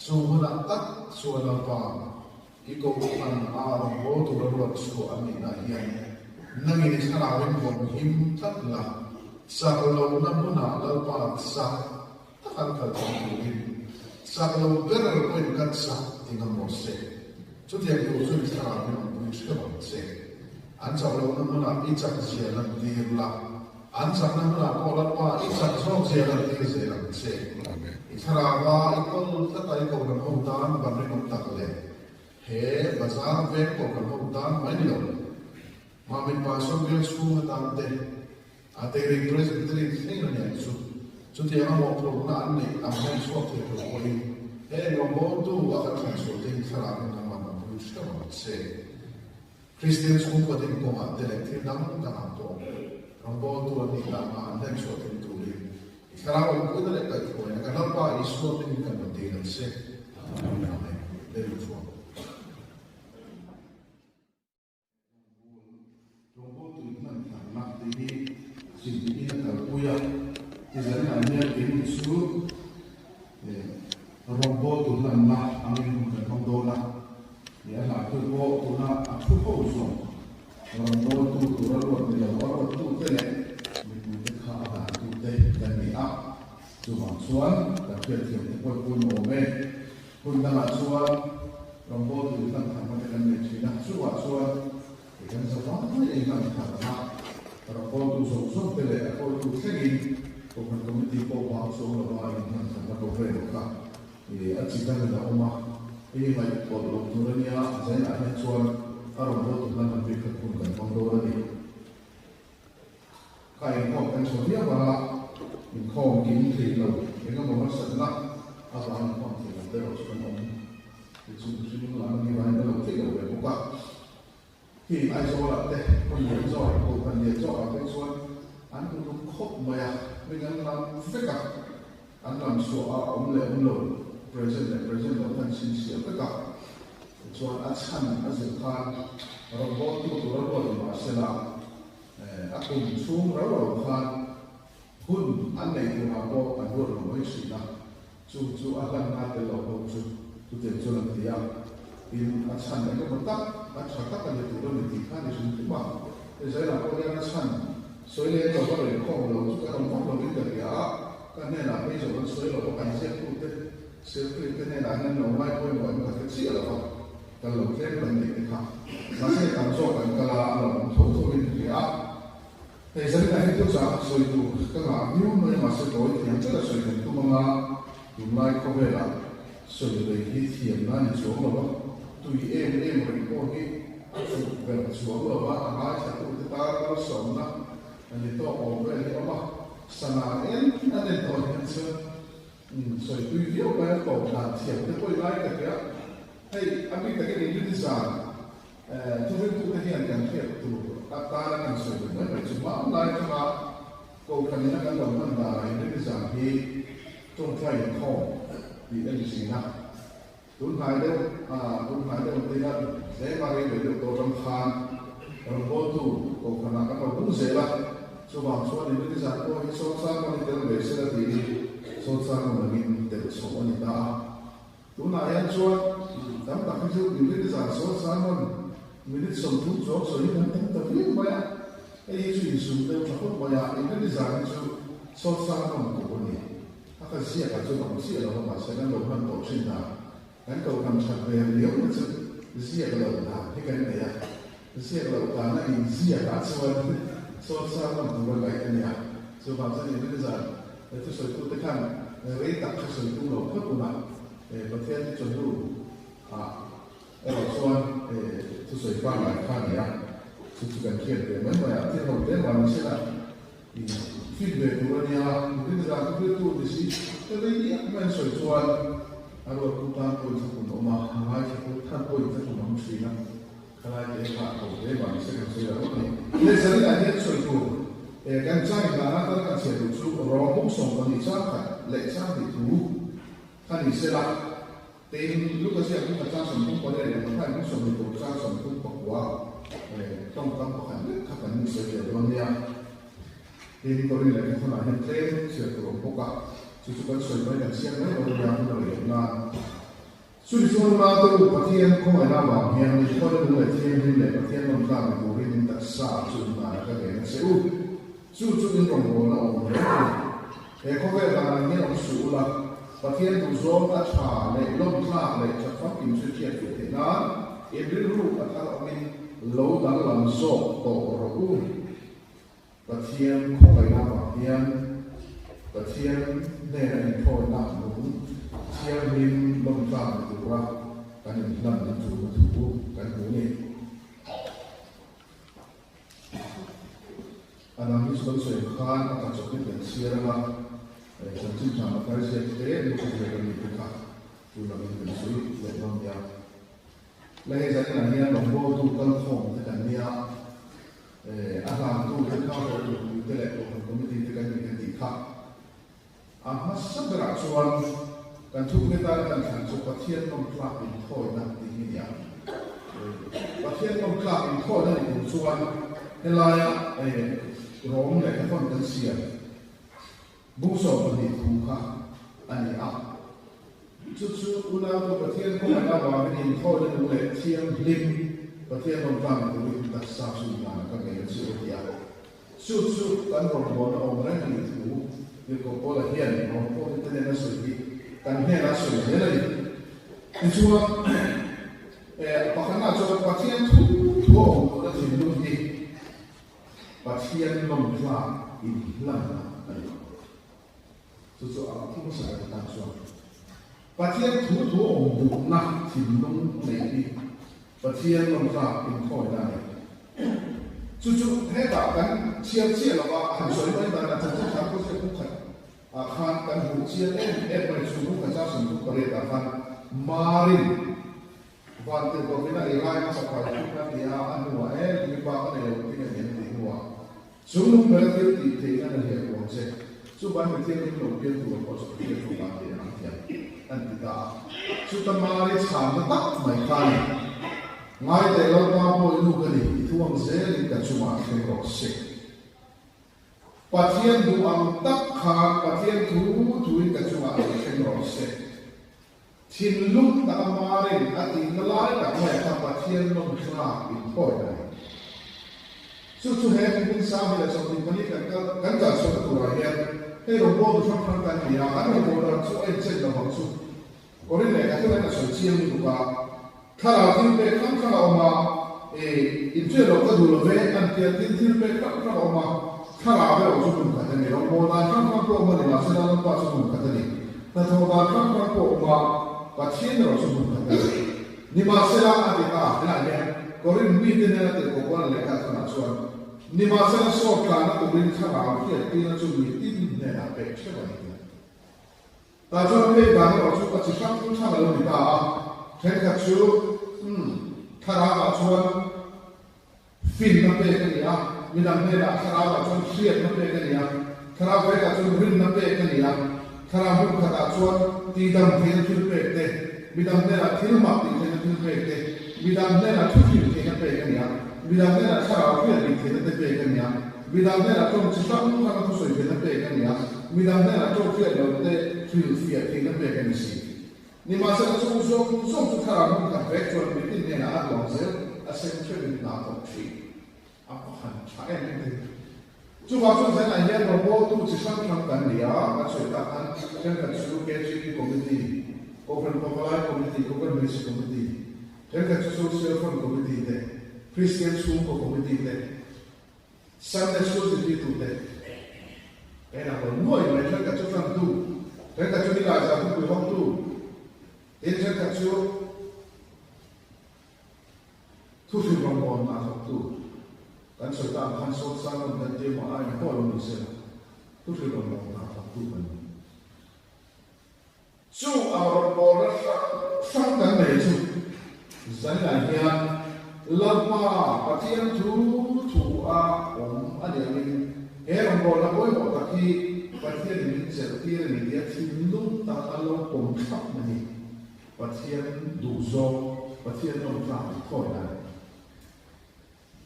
so huna tak so la pa iko an a bo to ro so ani na hian nangi ni sala wen bon him tak la sa lo na muna la pa sa ta kan ka to ni sa lo ber ko in kan sa tinga mo se so ti ko so ni sala wen bon shi ka se an sa lo na muna i chak sia la ni la an sa na muna ko la pa i chak so sia la ni se la se i thara wa i ko ta tai ko na ho dan ban ri ko ta le he bazar ve ko ko ho dan mai ni lo ma min pa so ge su ma dan te a te ri presbytery ni na ni su so ti ama mo pro na an ni am hen so te ko ni he no mo tu wa ka so te thara na ma ma bu sta ma se Christians kung pwede ko nga directive naman ka to. Ang boto ni tama ang so tin tuloy. Ikaraw ko na lekay ko na kanal pa iso tin ka ng dinan se. Amen. Very true. Yung boto iman na tini sindi na kuya. Izan na niya din su. Ang boto na ang yung dola. Ya la tu bo tu na a tu ho so orang bo tu tu ra lo ni lo tu te le mi te kha da tu te dan ni a tu ma suan da pe ti ko ko no me kun da ma suan orang bo tu tan ta ma te kan me chi na suan e kan sa fa ni e kan ta ma orang bo tu so so te le ko tu te ni ko kan ko ti ko wa so lo wa ni kan sa ma ko fe lo ka e a chi da da o ma ini mai ko lo turania zain a chuan aron bo tu nan bi khat kun kan bang do ni kai ko kan so dia bara in ko kin thi lo e ga mo sa na a ba an ko thi de ro chuan on ti chu chu la ni ba ni lo thi lo be ko ka ki ai so la de ko ni zo ko kan ni zo a pe chuan an ku khop ma ya mi gan lam fe ka an lam so a om le om lo present lo kan sin sia ka ka chuan a chan a zel khan robot tu robot ma sela a kun chung ro khan hun an nei tu ma ko an ro ro mai si na chu a kan na te lo ko chu tu te chu la tia in a chan ne ko ta a cha ta ka le tu ro ni ti khan ni sun tu ma e zai la ko ya na chan soi le ko ro ko lo chu ka ro ko ni ka ya ka ne la pe zo soi lo ko kan se tu te Siyempre, kailangan ng umay ko yung magkakasiya ako. Kalau kaya lang din ka. Kasi tanso kan kala tutuin niya. Kaya sabi na ito sa so ito kaya yung mga masito yung tala so ito mga umay ko wala so ito hiti na ni so ba tu rin ko ni so pero so ba ang sa ito ta so na nito o ba ni ba sanain na ito so所以对于我们国家现在未来的个，嘿，阿咪这个领域上，就是不可能讲些多，当然讲说的，我们就慢慢来嘛，国家那个我们拿来领域上去种菜种，比那些呢，东海的对那，在马来西亚多种看，然后都国家那个东西啦，就往说领域上，我一说啥，我们都没事的地。so sa ko naging so ni ta tuna yan so dam ta kisu ni sa so sa mon minit so tu so so ni tan ta vi ba ya ai chu isu de cha ko maya in de zan chu so sa no ko ni aka sia ka chu no sia lo ma sa kan lo han to chin na kan ko kam cha be liu na chu sia ka lo na he kan ya sia ka lo ta na in sia ka chu so sa no ko ba ka ni ya so ba sa ni de zan tu so tu te kan re ta so tu lo ko tu na ba te chu du soan tu so fa ma fa ni ya tu kan kien de ma ya te no de ma ni se la feedback urania mungkin dalam itu di sini tapi dia main soal kalau kita pun satu rumah hal kita pun satu rumah muslim kalau dia tak tahu dia bangsa kan sudah ini ini sering ada soal kan saya nak kan saya tu orang musuh kan dicatat leksan itu kan istilah tem lu kasi aku macam sambung pada yang kan musuh itu macam sambung bahwa tongkang bukan kapan musuh dia dunia ini kalau lagi kalau ada tren saya turun buka susukan soal yang siang ni baru yang mulai na susun na tu patian kau mana bang yang ni kalau mulai tiang ni le patian nampak tu ini tak sah susun na kerana seru susun ronggo na orang kau kaya ni orang sulah patian tu zon tak sah le lom sah le cepat imsuciat kita na ini dulu atau ini low dalam zon tu orang Patien không phải là patien này là những thôi làm đúng patien mình bấm vào từ qua cái này làm được chủ cái cố này anh em biết soi khan các chỗ cái tiền xia ra trong chính trang mà cái gì thế nó cũng phải làm được cả chủ là mình phải suy để làm nhà lấy ra cái này là đồng bộ tu căn phòng cái này alam tu kita kalau kita lihat komiti kita ni kita masa berasuan kan tu kita kan so pasien non klak in thoi na ti ni ya pasien non klak in thoi na ni suan helaya rom le ka kon kan sia bu so ni tu kha ani a chu una tu pasien ko na ba ni thoi na le thiam lim pasien non klak tu ni ta sa su na ka ke su ya su kan rom bo na om ra ni tu ni ko po la hian rom po te na su ki kan he na su ne la ni chu pa kan na cho pasien tu to ko ti lu ni pasien non klak in lam na su a tu sa ta so pasien tu om bu na ti lu nei ni pasien non klak in thoi na chú thế đạo cắn chia chia là vào hành suy với bạn là thật sự khá có sự cũng thật khan cắn hủ chia em phải sử dụng cái sao sử dụng cái để khan marin và từ đó cái này lại nó sẽ phải chúng ta thì ăn mua em đi qua cái này là cái này tiền mua sử dụng cái tiêu thì nó là hiệu quả sẽ chú bạn mình thêm những đầu tiên của có sự kiện của bạn để ăn tiền ăn thì ta chú ta marin sản nó tắt mày khai ngay tại lâu qua mỗi lúc cái này thu âm dễ thì cả chúng ta phải có sự patien du âm tắc khá patien thu cả chúng ta phải có sự thiên lúc ta mà đến tin nó lại cả mọi các patien nó khá in khỏi này chú hết những sao bây giờ trong những cái cái giả sử của người hiện cái robot trong phần căn nhà anh robot đó chú anh chơi là học chú có nên là cái này là sự chiêm của cảถ้าเราทิ้งไปข้างข้างออกมาอินเทอร์เราก็ดูแลเว้อันเดียวทิ้งไปข้างข้างออกมาถ้าเราไม่ออกชุมนุมกันเนี่ยเราโมนาข้างข้างพวกมันเนี่ยมาเสด็จลงไปชุมนุมกันเนี่ยแต่ถ้าเราข้างข้างพวกมาปัจเจียนเราชุมนุมกันเนี่ยนี่มาเสด็จอะไรกันเนี่ยก็เรื่องมีเรื่องอะไรก็ว่าอะไรกันขนาดส่วนนี่มาเสด็จสอบการนั้นก็เรื่องข้างเราที่ที่นั่นชุมนุมที่เนี่ยนะเป็นใช่ไหมแต่ช่วงนี้บางเราชุมนุมที่ข้างข้างเราเนี่ยแค่ขัดชูถ้าเราชวนฟินน้ำเปรี้ยกันเนี่ยมีน้ำเปรี้ยถ้าเราชวนเครียดน้ำเปรี้ยกันเนี่ยถ้าเราไปกับชวนรินน้ำเปรี้ยกันเนี่ยถ้าเราบุกขัดชวนตีดำเทียนทุเปรี้ยเตมีดำเนี่ยทิ้งหมักตีเทียนทุเปรี้ยเตมีดำเนี่ยทุกสิ่งเทียนเปรี้ยกันเนี่ยมีดำเนี่ยถ้าเราเครียดตีเทียนเปรี้ยกันเนี่ยมีดำเนี่ยชวนชิซังข้างทุกสิ่งเทียนเปรี้ยกันเนี่ยมีดำเนี่ยชวนเครียดเราเตฟิลเฟียเทียนเปรี้ยกันเนี่ยนี่มาสักช่วงทุกครั้งมันกับเวกชวนไปที่เนี่ยนะหลวงเสืออาเซนช่วยเป็นนาตกที apa han chae ni chu wa chu san ai hian ro tu chi san thang kan lia ma choi ta an chen ka chu ke chi committee open popular committee open ministry committee chen ka chu social fund committee te Christian school committee te Sunday school committee te era ko noi mai chen ka chu san tu chen ka chu ni la ja ku hong tu chen ka chu thu phi bang bon na hok tu kan soi ta kan so sang dan te ma ai ko lo ni se thu phi bang bon na hok tu ban chu a ro bo ra sang dan nei chu zan la hian lampa pathian thu a om a de min he ro bo la boi bo ta ki pathian ni se ti ni dia thi lung ta alo pom thap ni pathian du zo pathian no tra ko na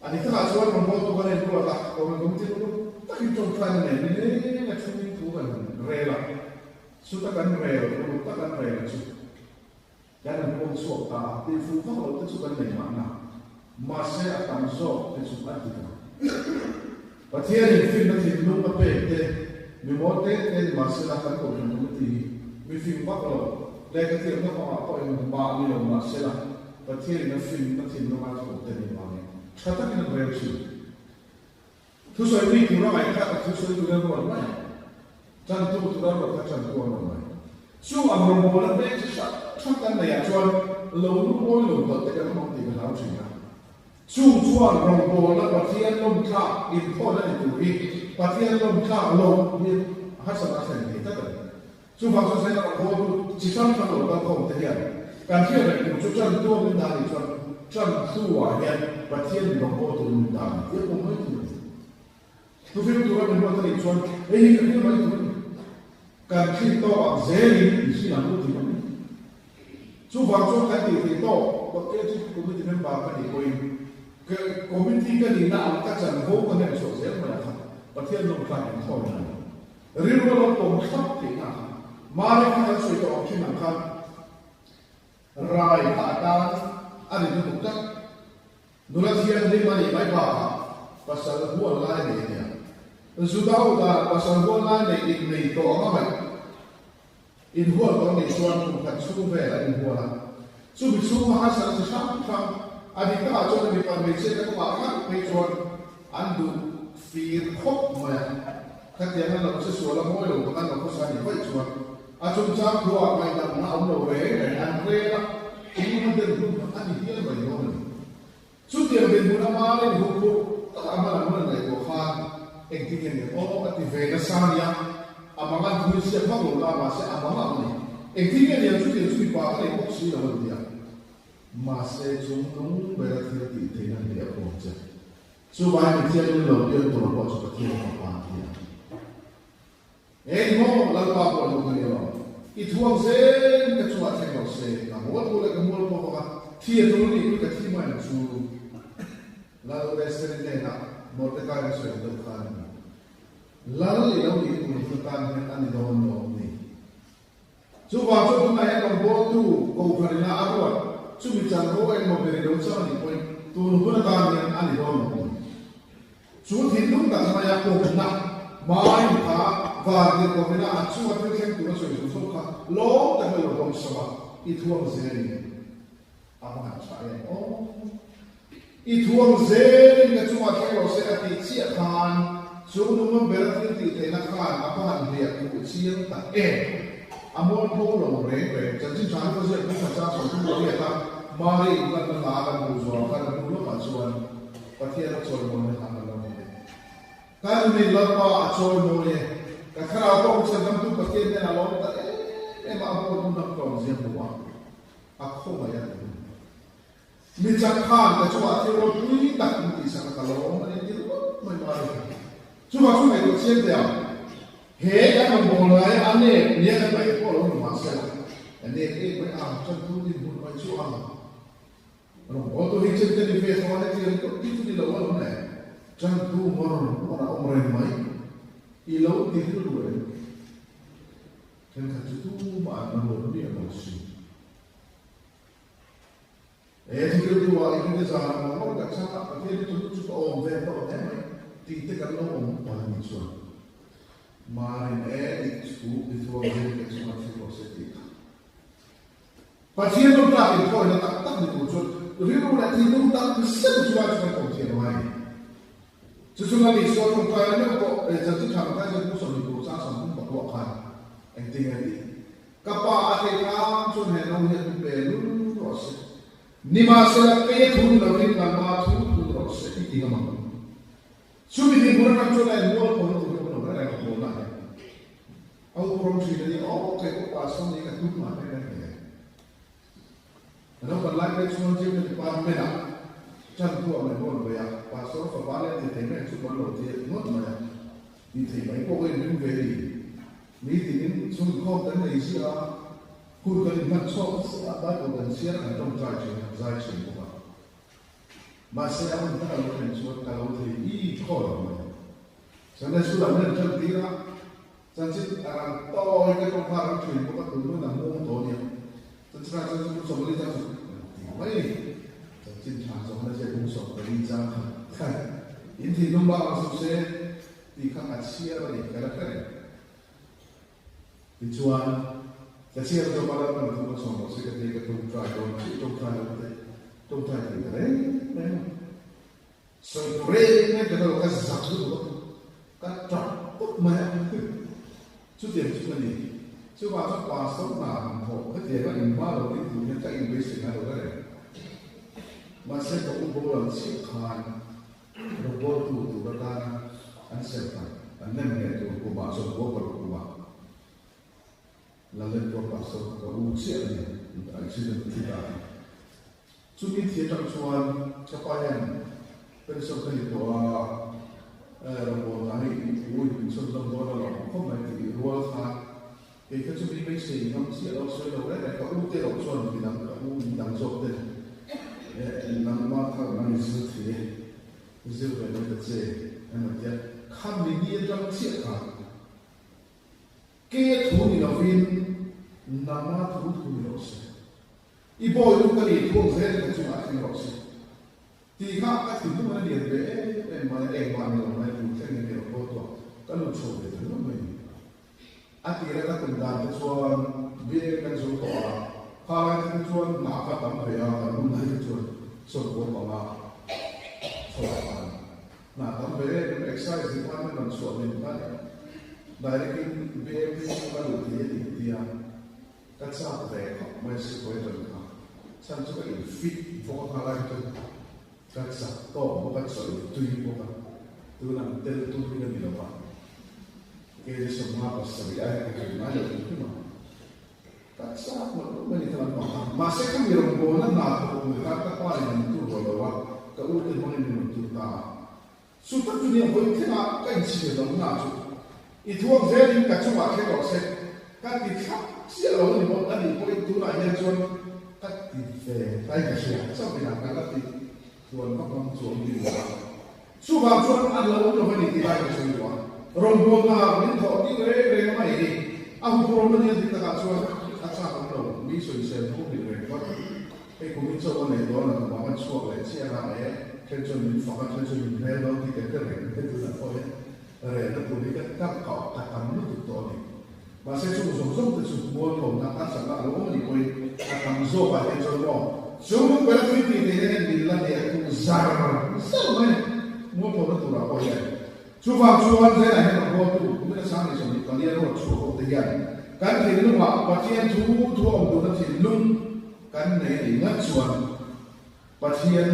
ani ta chuan ro bo to kan en ko ta ko ro tum ti ko ta ki chong tran ne ni na chu ni tu kan re la su ta kan re ro ta kan re la chu ya na ko so ta ti fu ta lo ta chu kan nei ma na ma se a tam so te chu pa ti ka pathian ni fin na ti lu ma pe te mi mo te te ma se la kan ko ni ti mi fin pa ko le ka ti na ko ko en ba ni lo ma se la pathian na fin na ti no ma ko te ni ma ni chata ki na re chu tu so ni tu ra mai ka tu so tu ra ro mai chan tu tu ra ro ka chan tu ro mai chu am ro mo la pe chi sa thang kan na ya chuan lo lu mo lo to te ka mo ti ka lau chi na chu chuan ro mo la pathian lom tha in pho na ni tu ri pathian lom tha lo ni ha sa na sa ni ta ta chu fa so sai na ko chi san ka lo ka ko te ya kan thia re chu chan tu min da ni chuan chan tu wa hian pathian ro mo tu min da ni ko mo tu tu fi tu ra min mo ta ni chuan ei ni ka ni mai tu kan thi to a zeli ni si na tu ti ni chu fa so ka ti ti to ko ke chi ko mi ti men ba ka ni ko in ke committee ka ni na ang ka chan ho ka ne so se ma ya pathian no ka ni ko na ri ro lo ko khap ti na ma re ka so to ki na ka rai ta ta ani ni ku nula thian ni ma ni mai ba pasal hu la ni ya zudau da pasal hu la ni ik nei to ma mai in hu to ni chuan ku ka chu ve la in hu la chu bi chu ma ha sa sa sa ani ka cho ni pa me se ka ma ka me chuan an du fir khop ma ka ti na lo se so la mo lo ka na ko sa ni vai chuan a chung cha khu a mai da na om lo ve an re la in ma de du ani hi mai no chu ti be bu na ma le hu ko ta ma la mo na ko kha ek ti ni o ati ve na sa ya amanga du se pa lo la ma se amanga ni ek ti ni ya chu ti chu pa ka le ko si la lo dia ma se chung nong be la ti ti te na le ko che chu ba ni ti lo lo yo to lo ko ti ko pa ti e mo la pa ko lo ni lo i thuang se ka chu a che lo se na mo ko le ka mo ko ka ti to ni ka ti ma na chu la lo restaurant ne na mo te ka so do ka ni la lo ni lo ni ko ni ta ni ani do no ni chu ba chu na ya ko bo tu ko ka ni na a ko chu mi chan ko ai mo be ro cha ni ko tu nu na ta ni ani do no chu thi lung da ma ya ko na mai ka va ni ko ni na chu a pe chen tu na so so ka lo ta ko lo dong sa ba i thuang se ni a ma cha ya o i thuang se ni ka chu ma ke lo se a ti chi a khan chu nu ma be ra ti te na khan a pa han ria ku chi yang ta e amon ko lo re re chan chin chan ko se ku cha so tu lo ya ta ma ri ka na la ka bu zo ka na bu lo ka chuan pathian chol mo ne ha lo ne ka ni lo pa chol mo ne ka khara ko chen dam tu pathian ne na lo ta e ma ko tu na ko zia bu wa a ko ma ya mi chan khan ka chu a ti ro ni ta ni sa ka lo ma ne ti ro mai ma ri chu ba chu ne ko chen de he ya ma bo la ya ane ni ya ba ko lo ma sa la ane e ba a chan tu ni bu ma chu a ro o to hi chen te ni fe so ne ti ko ti tu ni lo wa lo ne chan tu mo ro mo na o re mai i lo ti tu lu e chan ka tu ma na lo ni a lo si e ti tu wa i ni za ma mo ka cha ka ti tu tu ôm về đó thế mà thì tất cả nó ôm vào mình xuống mà nên đi chú đi thua về cái chuyện mà phải có sẽ đi và khi nó ra thì thôi nó tắt đi một chút rồi nó lại thì nó tắt cái sân chú anh phải có tiền ngoài chú chúng ta đi xuống trong tay nó có để cho chúng ta cái gì cũng sống được sang sống cũng bộc lộ anh tin anh đi các bạn thì làm cho nên nó hiện về luôn rồi nima sẽ là cái thun đầu tiên là ma thun rồi sẽ đi tìm mà chú bị thì muốn làm cho này mua một cái đồ này là một lại ông prom chỉ là những cái có quá xong những cái thun mà này nó còn lại cái chúng chỉ là qua bên nào chẳng thua này mua về à và số phần bán lên thì thấy này chút bán đầu tiên mất mà đi thì mấy cô ấy đứng về đi mỹ thì những chúng không tới này gì àคุณก็ยังมันชอบบ้านเราเสียงต้องใจเฉยใจเฉยกว่ามาเสียงมันถ้าเราเป็นส่วนเราที่อีข้อเราเนี่ยฉะนั้นสุดท้ายเนี่ยจะดีนะฉันคิดอะไรต่อให้ต้องพาเราถึงพวกตัวนู้นน่ะมุ่งตัวเนี่ยฉันคิดว่าฉันจะสมบูรณ์จะสุดไม่ฉันคิดว่าสมบูรณ์จะมุ่งสมบูรณ์จะแค่อินที่นุ่มบ้าสุดเสียที่ข้างอาเซียนอะไรกันแค่ที่ชวนKasi ang trabaho ng mga summa sa kanya itong trial so pray na kada ka zaklu ka trap put ma chu tiền chu ni chu ba sa pa so na ho ka te ba in ba lo ni tu ni ka in base na lo re ma se ko u bo lang si khan ro bo tu ba ta an se pa an nem ne tu ko ba so bo ko ba lalu berapa so usia ni, accident tidak. Cuma dia tak cuan capaian, persatuan itu orang hari ini sebelum orang kau mesti ruang hak. Kita cuma ini sih, nam siapa orang sudah orang kau utia orang cuan bilang kau bilang job deh. Nam mata nam istri, istri berada di mana dia kami ni orang siapa. Kaya tu ni lawin nama tu ni rasa. Ibu itu kali tu saya tu cuma ni rasa. Tiga kat itu mana dia mana mana mana tu saya ni dia foto. Kalau coba itu mana ni. Akhirnya kita tentang tujuan biar kan soal. Kalau kita tujuan nak apa tambah ya, kalau mana tujuan soal apa soal. Nah tambah exercise itu mana kan soal ni mana. Directing BMP kalau dia kacau mereka masih boleh terlihat. Saya juga ini fit vokal itu kacau, toh bukan soal itu bukan. Itu nanti itu kita tidak apa. Jadi semua pasti ada kemana itu mah. Kacau, mana kita nak masih kan dirumpulan nak kata paling itu bahwa kau itu mana itu tak. Sudah dunia boleh kita kan sih dalam nak. Itu orang jadi kacau macam apa sih? Kan dikap siapa orang ni buat tadi boleh tulah yang cuan kan dikait siapa sampai nak kata di tuan makam cuan di luar. Subah cuan ada orang ni dikait cuan luar. Rombong nak minta di mereka ini. Aku problem ni di tengah cuan kacau orang. Misalnya saya pun di mereka. Kami cuan ni orang nak makan cuan le siapa kerja ni fakat kerja ni mereka di kerja itu nak boleh. Reda politika tak kau takkan menutup tadi. Masa itu musuh-musuh itu semua orang nak asal orang ni koi akan zoba yang semua. Semua berarti ini bila dia itu zar, mana? Semua orang tu apa ya? Cuba saya nak buat tu, kita sana sini kalian orang cuba tiga. Kan ini lupa, pasien tu orang tu nanti lung kan ni ingat cuan. Pasien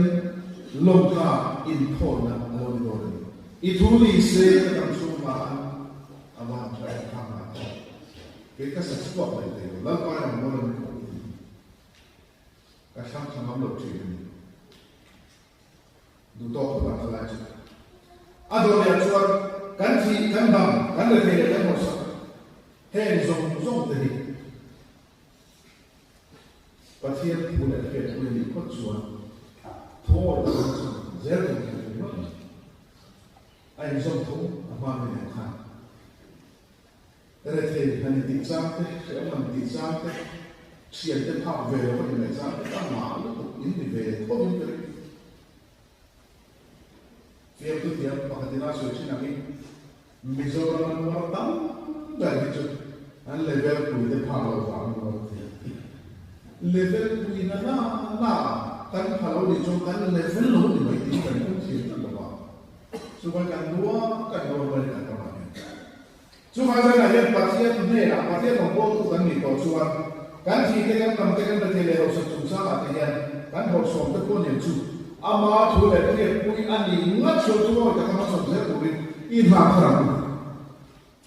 longkah important orang. Itu lise dalam sumpah abang saya kamar. Kita sesuatu itu, lalu orang orang itu, kasam sama lokasi ini. Duduk pada kelas. Ada yang jual ganti kandang, kan lebih dari masa. Hei zong tadi. Pasien boleh ikut jual. Thor zero. Anh dòng thống mà mình làm hàng, đây thì hành định giang thế, sẽ làm định giang thế, tiền tiền học về có thể là giang thế, các mã lúc những thì về có những cái dia pakatina suci nami Mizoram Martam dari itu an level kui de phalo wa mo level kui na kan phalo di chung kan level lo di mai ti kan kun chi ta lo wa suba kan dua kan normal kan ta ma suba sa na ye patia ne la patia no bo tu kan ni ko suba kan chi ke kan tam te kan te le ro sa chu sa la te yan kan ho som te ko ne chu ama thu le te kui an ni ngat chu tu ko ta ma so le ku in ma khara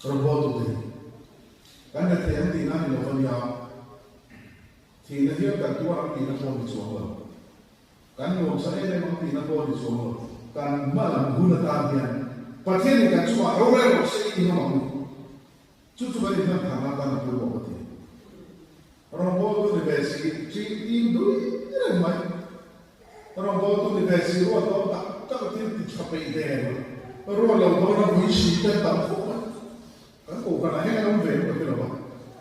robot tu kan ada yang tina ni loh dia tina dia kan tua tina pun di semua kan loh saya memang tina pun di semua kan malam guna tabian pasien ni kan semua orang sih ini mahu cucu balik kan karena tanah pun bawa dia robot tu dibesi cium dulu ni mai robot tu dibesi ruat tak tin dicapai dia ruat lalu orang misi tetap kan bukan hanya kan umum betul apa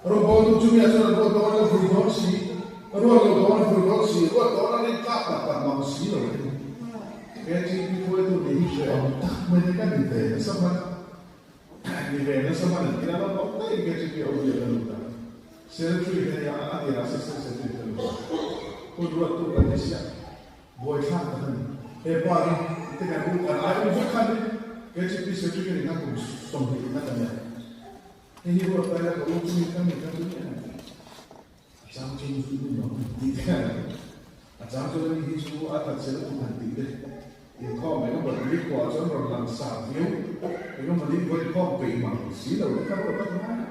robot itu cuma asal robot orang produksi robot orang produksi robot orang ini tak manusia kayak itu ini saya tak mereka di sama nanti kita nak apa kayak itu orang yang lupa selfie ini yang ada rasa selfie itu kedua tu Malaysia buat apa pagi kita kan bukan ada bukan kayak itu selfie ini kan sombi kan ini buat saya kalau cuma kami macam itu tidak, macam itu ini semua atas selesai tidak. Ini kau memang berdiri kuasa orang sahaja, memang berdiri buat kau pemang, sila mereka berapa mana?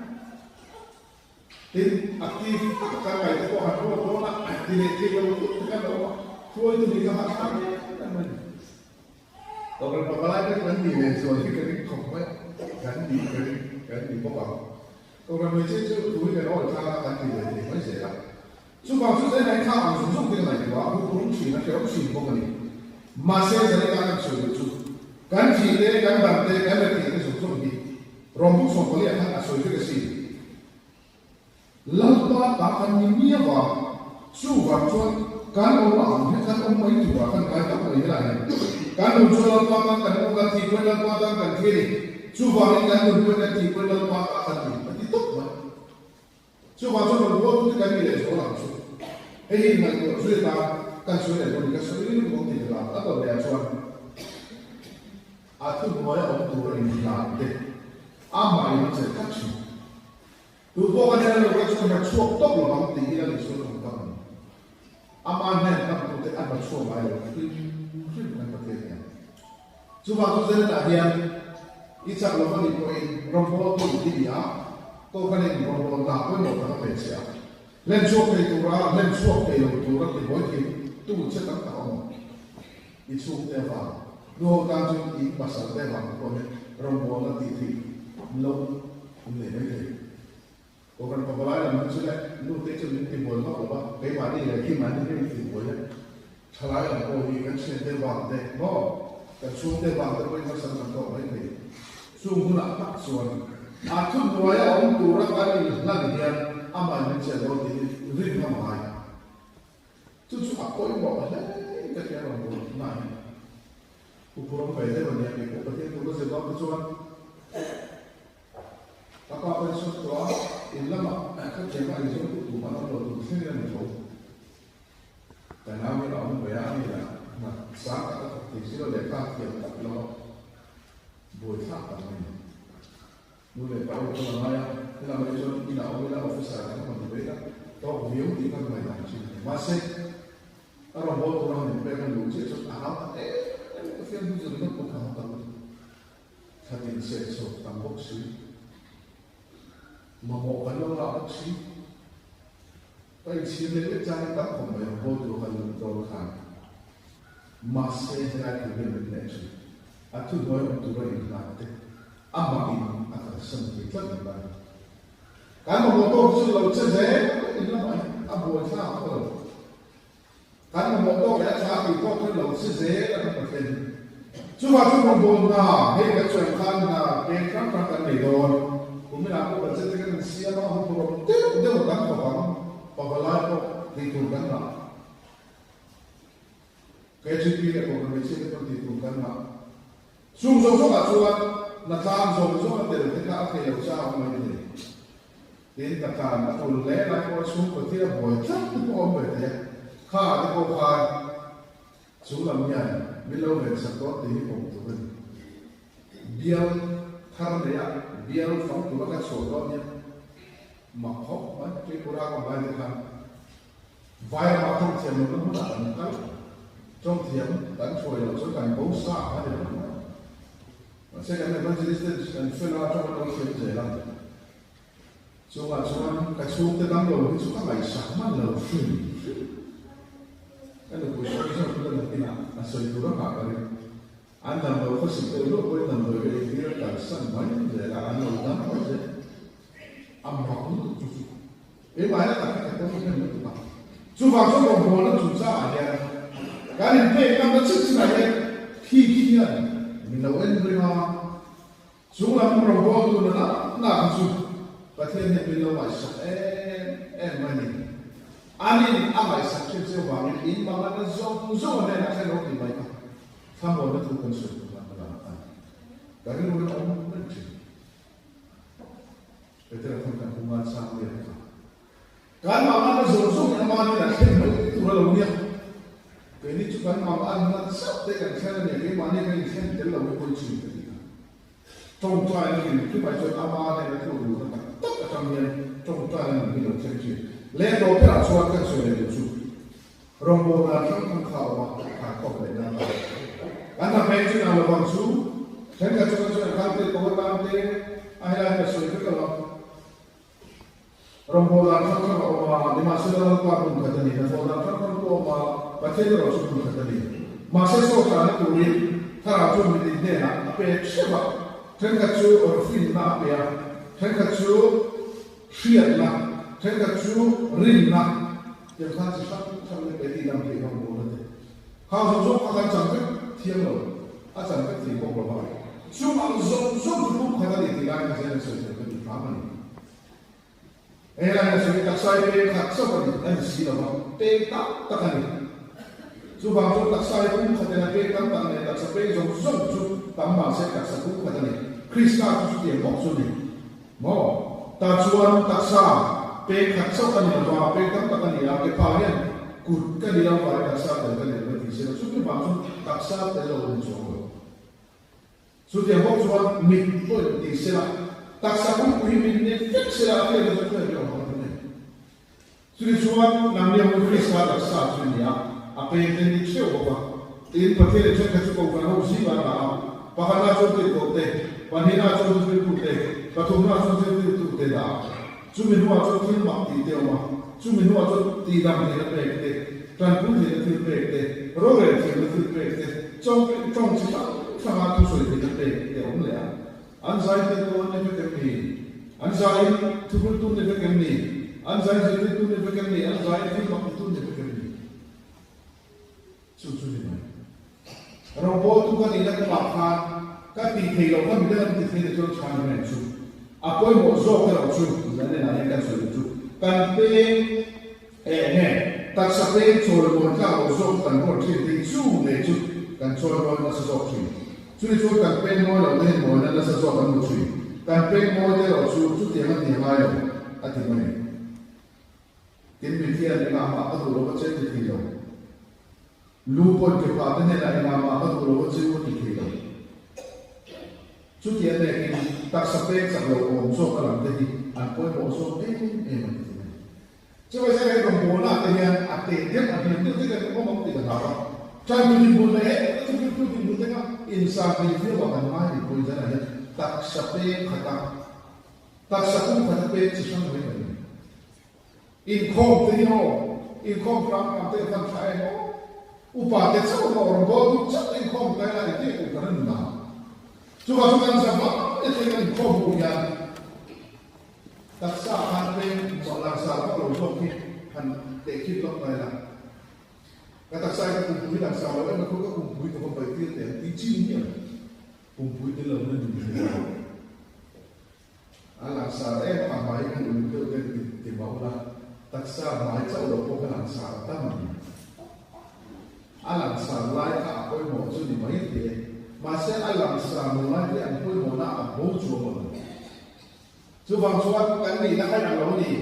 Jadi aktif kalau itu kau harus orang tidak kalau kan orang, kau itu tidak makan. Orang pembalasan kan di soalnya kau kan di bawah. Orang macam itu tu dia orang cakap kan dia macam mana? Sebab tu saya nak cakap langsung dia nak jawab, aku belum sih nak jawab sih bukan ni. Masih saya nak cakap tu. Kan ciri kan bante kan berarti itu suatu ni. Rombuk sompoli akan asal itu kesini. Lalu akan ni apa? Sebab tu kan orang kan orang itu akan kaya apa ini lah. Kan ujuan apa kan orang tipu dan apa kan kiri. Sebab ini kan ujuan tipu dan apa kan kiri. Coba buat kita pilih seorang tu. Ini nak cerita kan sudah boleh kasih ini mungkin tidak atau dia soal. Atau boleh orang tua ini nanti. Ama yang saya kasih. Tu bukan yang orang cuma suap top loh tinggi lagi suatu orang. Ama ni kan tu tidak ada suap ayo. Itu bukan pentingnya. Coba tu saya tak dia. Isak loh ni poin rombol tu dia. Kau kan yang orang tak pun orang tak percaya. Lain suap itu orang, lain suap itu orang tu boleh tu cetak tahu. Itu apa? Dua kali ini pasal apa? Kau ni rombongan titi, lalu ni. Kau kan pembelajaran macamnya, lu teacher ni boleh apa? Kau mandi lagi mandi ni boleh. Selain kau ini kan sedih banget, no. Kan sudah banget kau ini pasal kau ini. Sungguh nak tak suan. Aku buaya orang tua kali lagi dia amal mencari di ritme mahal. Tujuh aku yang bawa lagi kerja orang tua naik. Ukuran beda banyak itu. Berarti itu sebab tujuan. Apa apa sesuatu ilmu kerja macam itu mana lo tu sini yang itu. Dan kami orang bayar ni lah. Sangat kecil lepas dia tak lo boleh apa ni. Mulai tahu kalau kita macam kita orang officer kita berbeda, tahu view kita macam macam masih orang buat orang yang pegang lucu itu alam kita lucu dengan bukan tahu. Tapi saya so tambah sih, mau kalau orang sih, tapi sih dia jangan tak kau yang buat orang kalau kan masih ada yang sih. Atu boleh tu orang nanti. Apa ini akan sempit lagi banyak. Kalau motor sudah selesai, ini apa buat apa? Kalau motor ya sahaja itu kalau selesai akan berfin. Cuma buat na, hei kecuali na, pekan kan medor. Kemudian aku baca dengan siapa aku perlu, dia bukan orang, pembalai aku diturunkan na. Kecuali aku berbicara diturunkan na. chung zo zo ka chuan na tlam zo zo ka tel te ka ke lo cha mai ni tin ta ka na tul le la ko chung ko ti boy chak ko om be te kha te ko kha chu lam yan mi lo le sa to ti ko tu ben bial thar le ya bial phong tu ka so do ni ma khop ma ke pura ko ba ni ka vai ma thong chen lo no da ni ka trong thiểm đánh phổi ở chỗ cảnh bóng xa hay là mà sẽ cái này vẫn chỉ cần phơi lo cho nó kiếm dễ lắm chúng cái số cái đám đầu cái số các bài sáng mà là phim cái này buổi sáng chúng ta là cái nào là sợi túi nó bảo cái anh làm đầu có sự tự lúc với làm đầu cái kia là sân mấy để là anh làm đám có gì âm học cũng cái bài đó là cái công việc của bạn chú vào trong đồng hồ nó chủ ra à cái này về năm nó sức này khi mình đâu em rồi mà chúng là một đồng hồ tụi nó làm chung và thiên nhiên mình đâu phải sạch em mà nhìn anh phải sạch trên siêu vào mình in bằng nó rong này là cái đó thì vậy tham vấn nó thuộc quân sự là cái đó nó không nên chịu cái đó không cần công an sang liền cái mà nó rong nó mà là cái tụi nó lâu nhiều cái này chúng ta làm ăn nó sắp tới cảnh sát này cái mà này cái xem đến là một câu chuyện trong trại này cái bài chuyện ama này là thuộc đủ tất cả trong nhân trong trại này mình được xem chuyện lẽ đó cái là soạn các chuyện này được chụp rong bộ là trong khảo mà cả cọc này là anh làm mấy chuyện nào là bằng số thế cả cho chuyện làm thế có làm thế ai là cái sự cái là rong bộ là trong khảo mà đi mà sẽ là qua cùng cái này là rong bộ là trong khảo mà bacai terus pun kata dia. Masa seorang itu ni, kalau cuma di dia, apa sebab? Tengah tu orang na apa ya? Tengah tu siat lah, tengah tu rin lah. Yang kan sampai beti dalam kita boleh. Kalau zoom akan sampai tiang lo, akan sampai tiang berapa? Cuma zoom tu kata dia tidak akan saya di mana. Yang saya tak saya tak seperti yang sila tak kan. Chú vào chỗ đặc sai cũng không thể là cái tấm bằng này đặc sai cái giống chú tấm bằng sẽ đặc sai cũng không thể này Krista chú tiền bốc chú này mò ta chuan đặc sai cái đặc sai cái này là cái tấm bằng này là cái phao nhân cụt cái gì đâu phải đặc sai cái này là thì sẽ chú cái bằng chú đặc sai cái là một chỗ chú tiền bốc chuan mình tôi thì sẽ là đặc sai cũng quý mình nên fix sẽ là cái là cái điều đó này chú chuan làm điều của Krista đặc sai chú này apa yang ini siapa? Ini perkara yang kita cuba kalau siapa lah, pahala contoh itu, wanita contoh itu, patungna contoh itu dah. Cuma dua contoh mati dia mah, cuma dua contoh tidak dia berke, transport dia berke, roller dia berke, trong sama tu sulit dia berke, dia umle. Anxiety tu ni berke, anxiety tu ni berke, anxiety tu ni berke, anxiety mati tu ni berke. Susunod na. Robot ko kanila kumakhan, katithilaw kami na katithilaw sa channel na apoy mo zo ka raw su, dali na yan su su. Kanpe taksape chormon ka o zo kan mo chiti su ne su kan chormon na sa zo su. Su kanpe mo la ne mo na sa zo kan mo su. Kanpe mo de raw su tiyan ni hayo at imani. Kinbitiyan ni mama at ulo ka chiti lupon ke pada ni lah yang apa tu lupon siapa dikira. Cuti ada yang tak sampai sampai omso kalau tadi apa yang omso macam tu. Coba saya kalau bola tadi yang dia itu tidak ngomong tidak apa. Jangan dibuat itu dibuat insan itu akan mati pun jangan tak sampai kata sesuatu yang inkom peram kita kan saya upah dia sama orang bodoh, siapa yang kau bayar itu bukan rendah. Coba siapa itu yang kau punya tak sah hati soalan sah kalau joki han dekit lok bayar. Kata saya kumpul dan sah orang aku kumpul itu kau bayar dia dijinya kumpul itu lalu nanti. Alang sah apa yang untuk di bawah tak sah macam orang kau alang sah taman. Alang salai ka apoy mo so di mai te mà sẽ ai làm sao mà nói với anh tôi muốn là bố chúa mình chú vàng chúa cái gì nó hay là lâu gì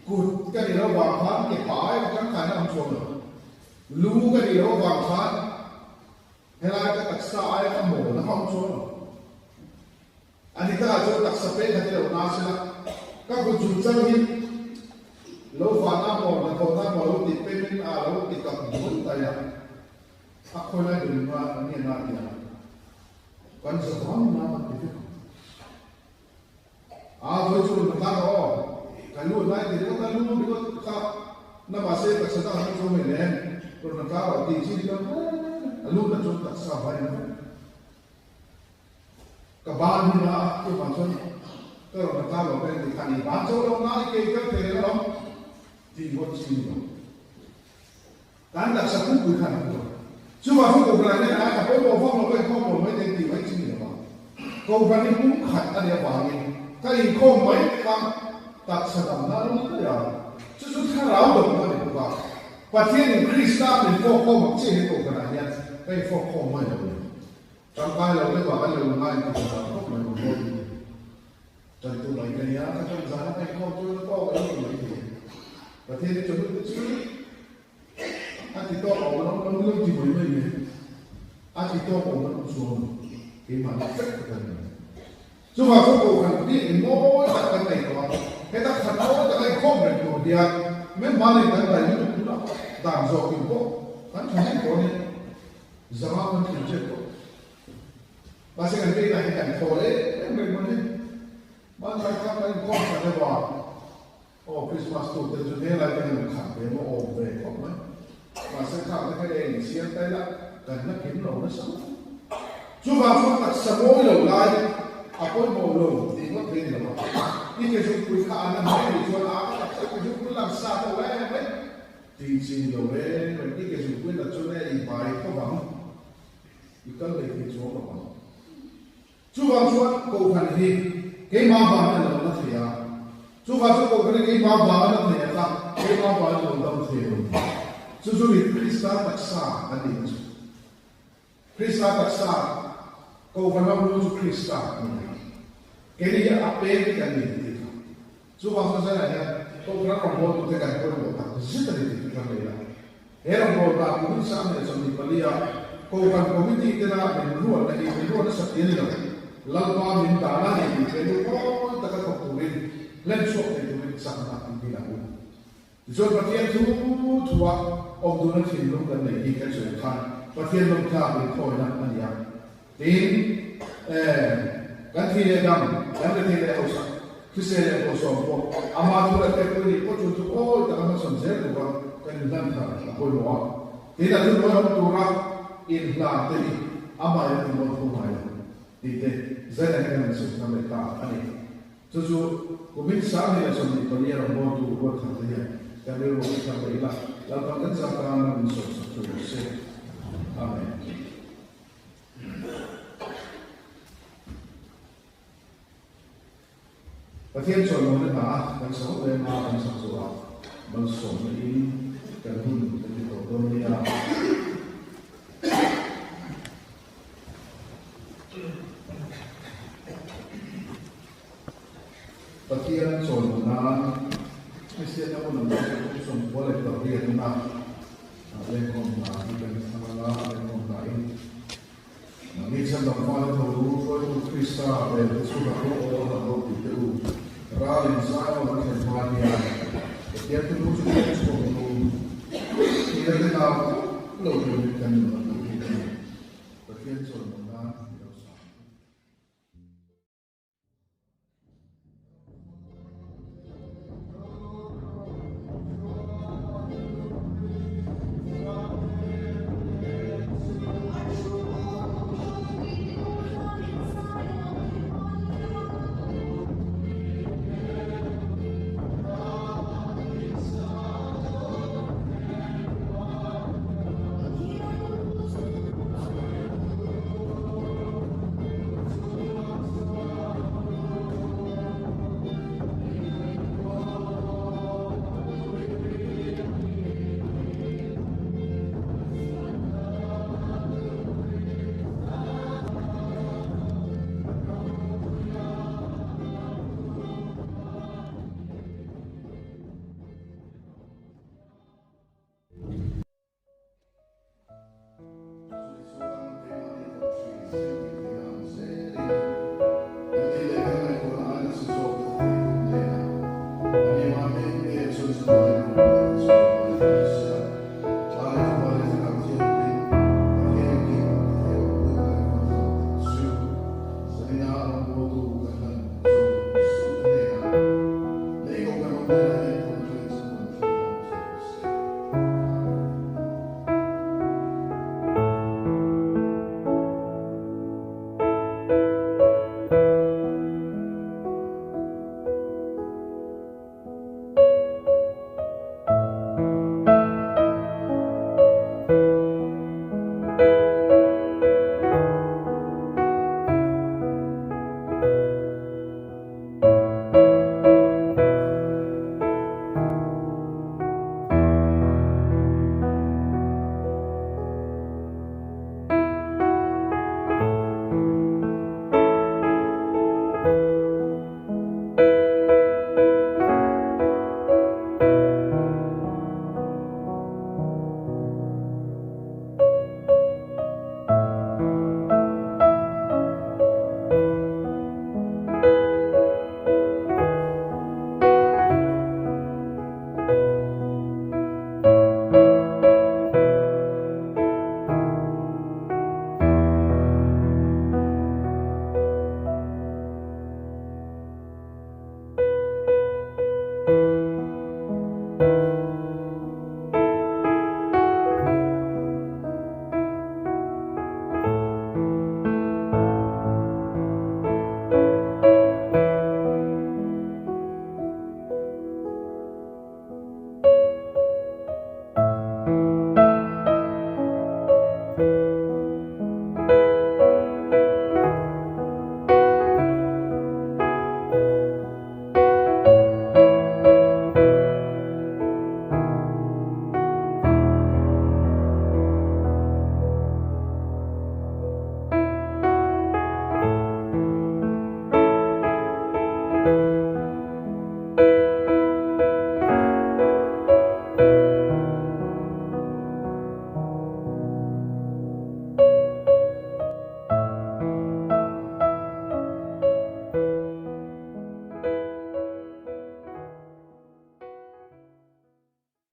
cụt cái gì nó vàng phán cái phải cái cái nó chúa mình lú cái gì nó vàng phán hay là cái đặc sa ai cái mồ nó không chúa mình anh ta chúa đặc sa bên cái đầu na sẽ các cô chủ chân đi lâu phán nam mồ là còn nam mồ lâu tịt bên bên lâu tịt cặp bốn tay à khôi lại được mà anh em làm gì còn giờ không làm được với chủ mình ta đó cái luôn này thì nó luôn bị có nó mà sẽ phải sao cho mình lên rồi nó cao ở tỷ chi đó luôn là chúng ta sao vậy nữa các bạn như là cái bản thân cái rồi nó cao ở bên thì thành bán chỗ đâu nói cái thế đó thì một chi nữa cái là sao cũng bị thành rồi chứ mà không có cái này là cái bộ phong nó cái phong nó mới đến thì phải chi nữa câu văn đi cũng khát anh em bảo gì cái không mấy năm đặt sản phẩm nó đúng rồi chứ chúng ta lão động nó được vào và thiên Christa mình phô không mặc gì hết cái này nha cái phô không mấy đâu trong cái là cái bảo cái là ngay thì là không mấy một thôi tại tụi mình cái nhá cái trong giá cái không tôi nó to cái gì và thiên cho nó chứ anh thì to ở nó lương chỉ mấy mình anh thì to ở nó xuống thì mà nó rất là gần chứ mà không có cần biết mỗi cái này đó cái ta thật mỗi cái không được đủ điện mấy mà này cái này nó làm rồi thì có hắn không có đi giờ nó không chết rồi và sẽ cần cái này cảnh thổ đấy mình mà đi ban ngày các anh không phải là vào Christmas tụt từ chỗ này lại cái mình khẳng về mà về không đấy và sẽ khẳng cái này xiên tay lại cần nó kiếm đầu nó sống chú vào chúng ta sớm mỗi đầu lại tôi mồ lồng thì có thể là một cái chúng quý khả năng hay để cho nó cái chúng quý làm sao đâu đấy thì xin đầu đấy và cái chúng quý là cho nên thì bài có vắng thì các người thì chỗ có vắng chú vào chú cầu khẩn thì cái ma vàng là nó thì chú vào chú cầu khẩn cái ma vàng nó thì cái ma vàng là nó thì chú chú bị Christa đặc sa anh đi Christa đặc sa cầu khẩn nó chú Christa cái này là áp cái cái gì thì chú vào sao này cầu khẩn nó một cái cái của nó rất là difficult cái này là cái nó một là cũng sao này trong đi Bali cầu khẩn committee cái là mình luôn nó sắp tiến rồi lần qua mình đã là gì cái nó có tất cả các tụi mình lên số thì tụi mình sẵn sàng đi làm rồi bắt tiền thu ông tôi nói chuyện lúc gần này đi cái chuyện khác bắt tiền lúc khác mình thôi là anh em tin cái gì để làm cái gì để học sao cái gì để học sao ama tôi là cái gì có chút chút ôi ta nó sẵn sàng rồi cái gì làm sao tôi nói thì là tôi nói tôi ra in làm thế ama là tôi nói không phải thì thế giờ này cái mình sẽ làm được cả anh ấy cho dù của mình sáng nay là xong thì còn nhiều món đồ của thằng thế này cái điều mà chúng ta thấy là còn rất là cao là mình sống sạch rồi sẽ amen và thiên chọn một cái mà mình sống về mà mình sống rồi mình sống đi cái hôn cái tổ đôi đi và thiên chọn một làไม่เชื่อนะว่าหนุ่มจะส่งว่าอะไรต่อเรียนมาเรื่องของหลานเป็นธรรมะเรื่องของหลานนี่ฉันต้องมาแล้วรู้ว่าคริสต์เป็นสุภาพโอ้โหติดดูราลินสายว่ามันเป็นมาเนี่ยเดี๋ยวต้องรู้จุดที่ส่งลงที่เราจะเอาเราจะมีกันอยู่ประเทศส่วนของเรา Thank you.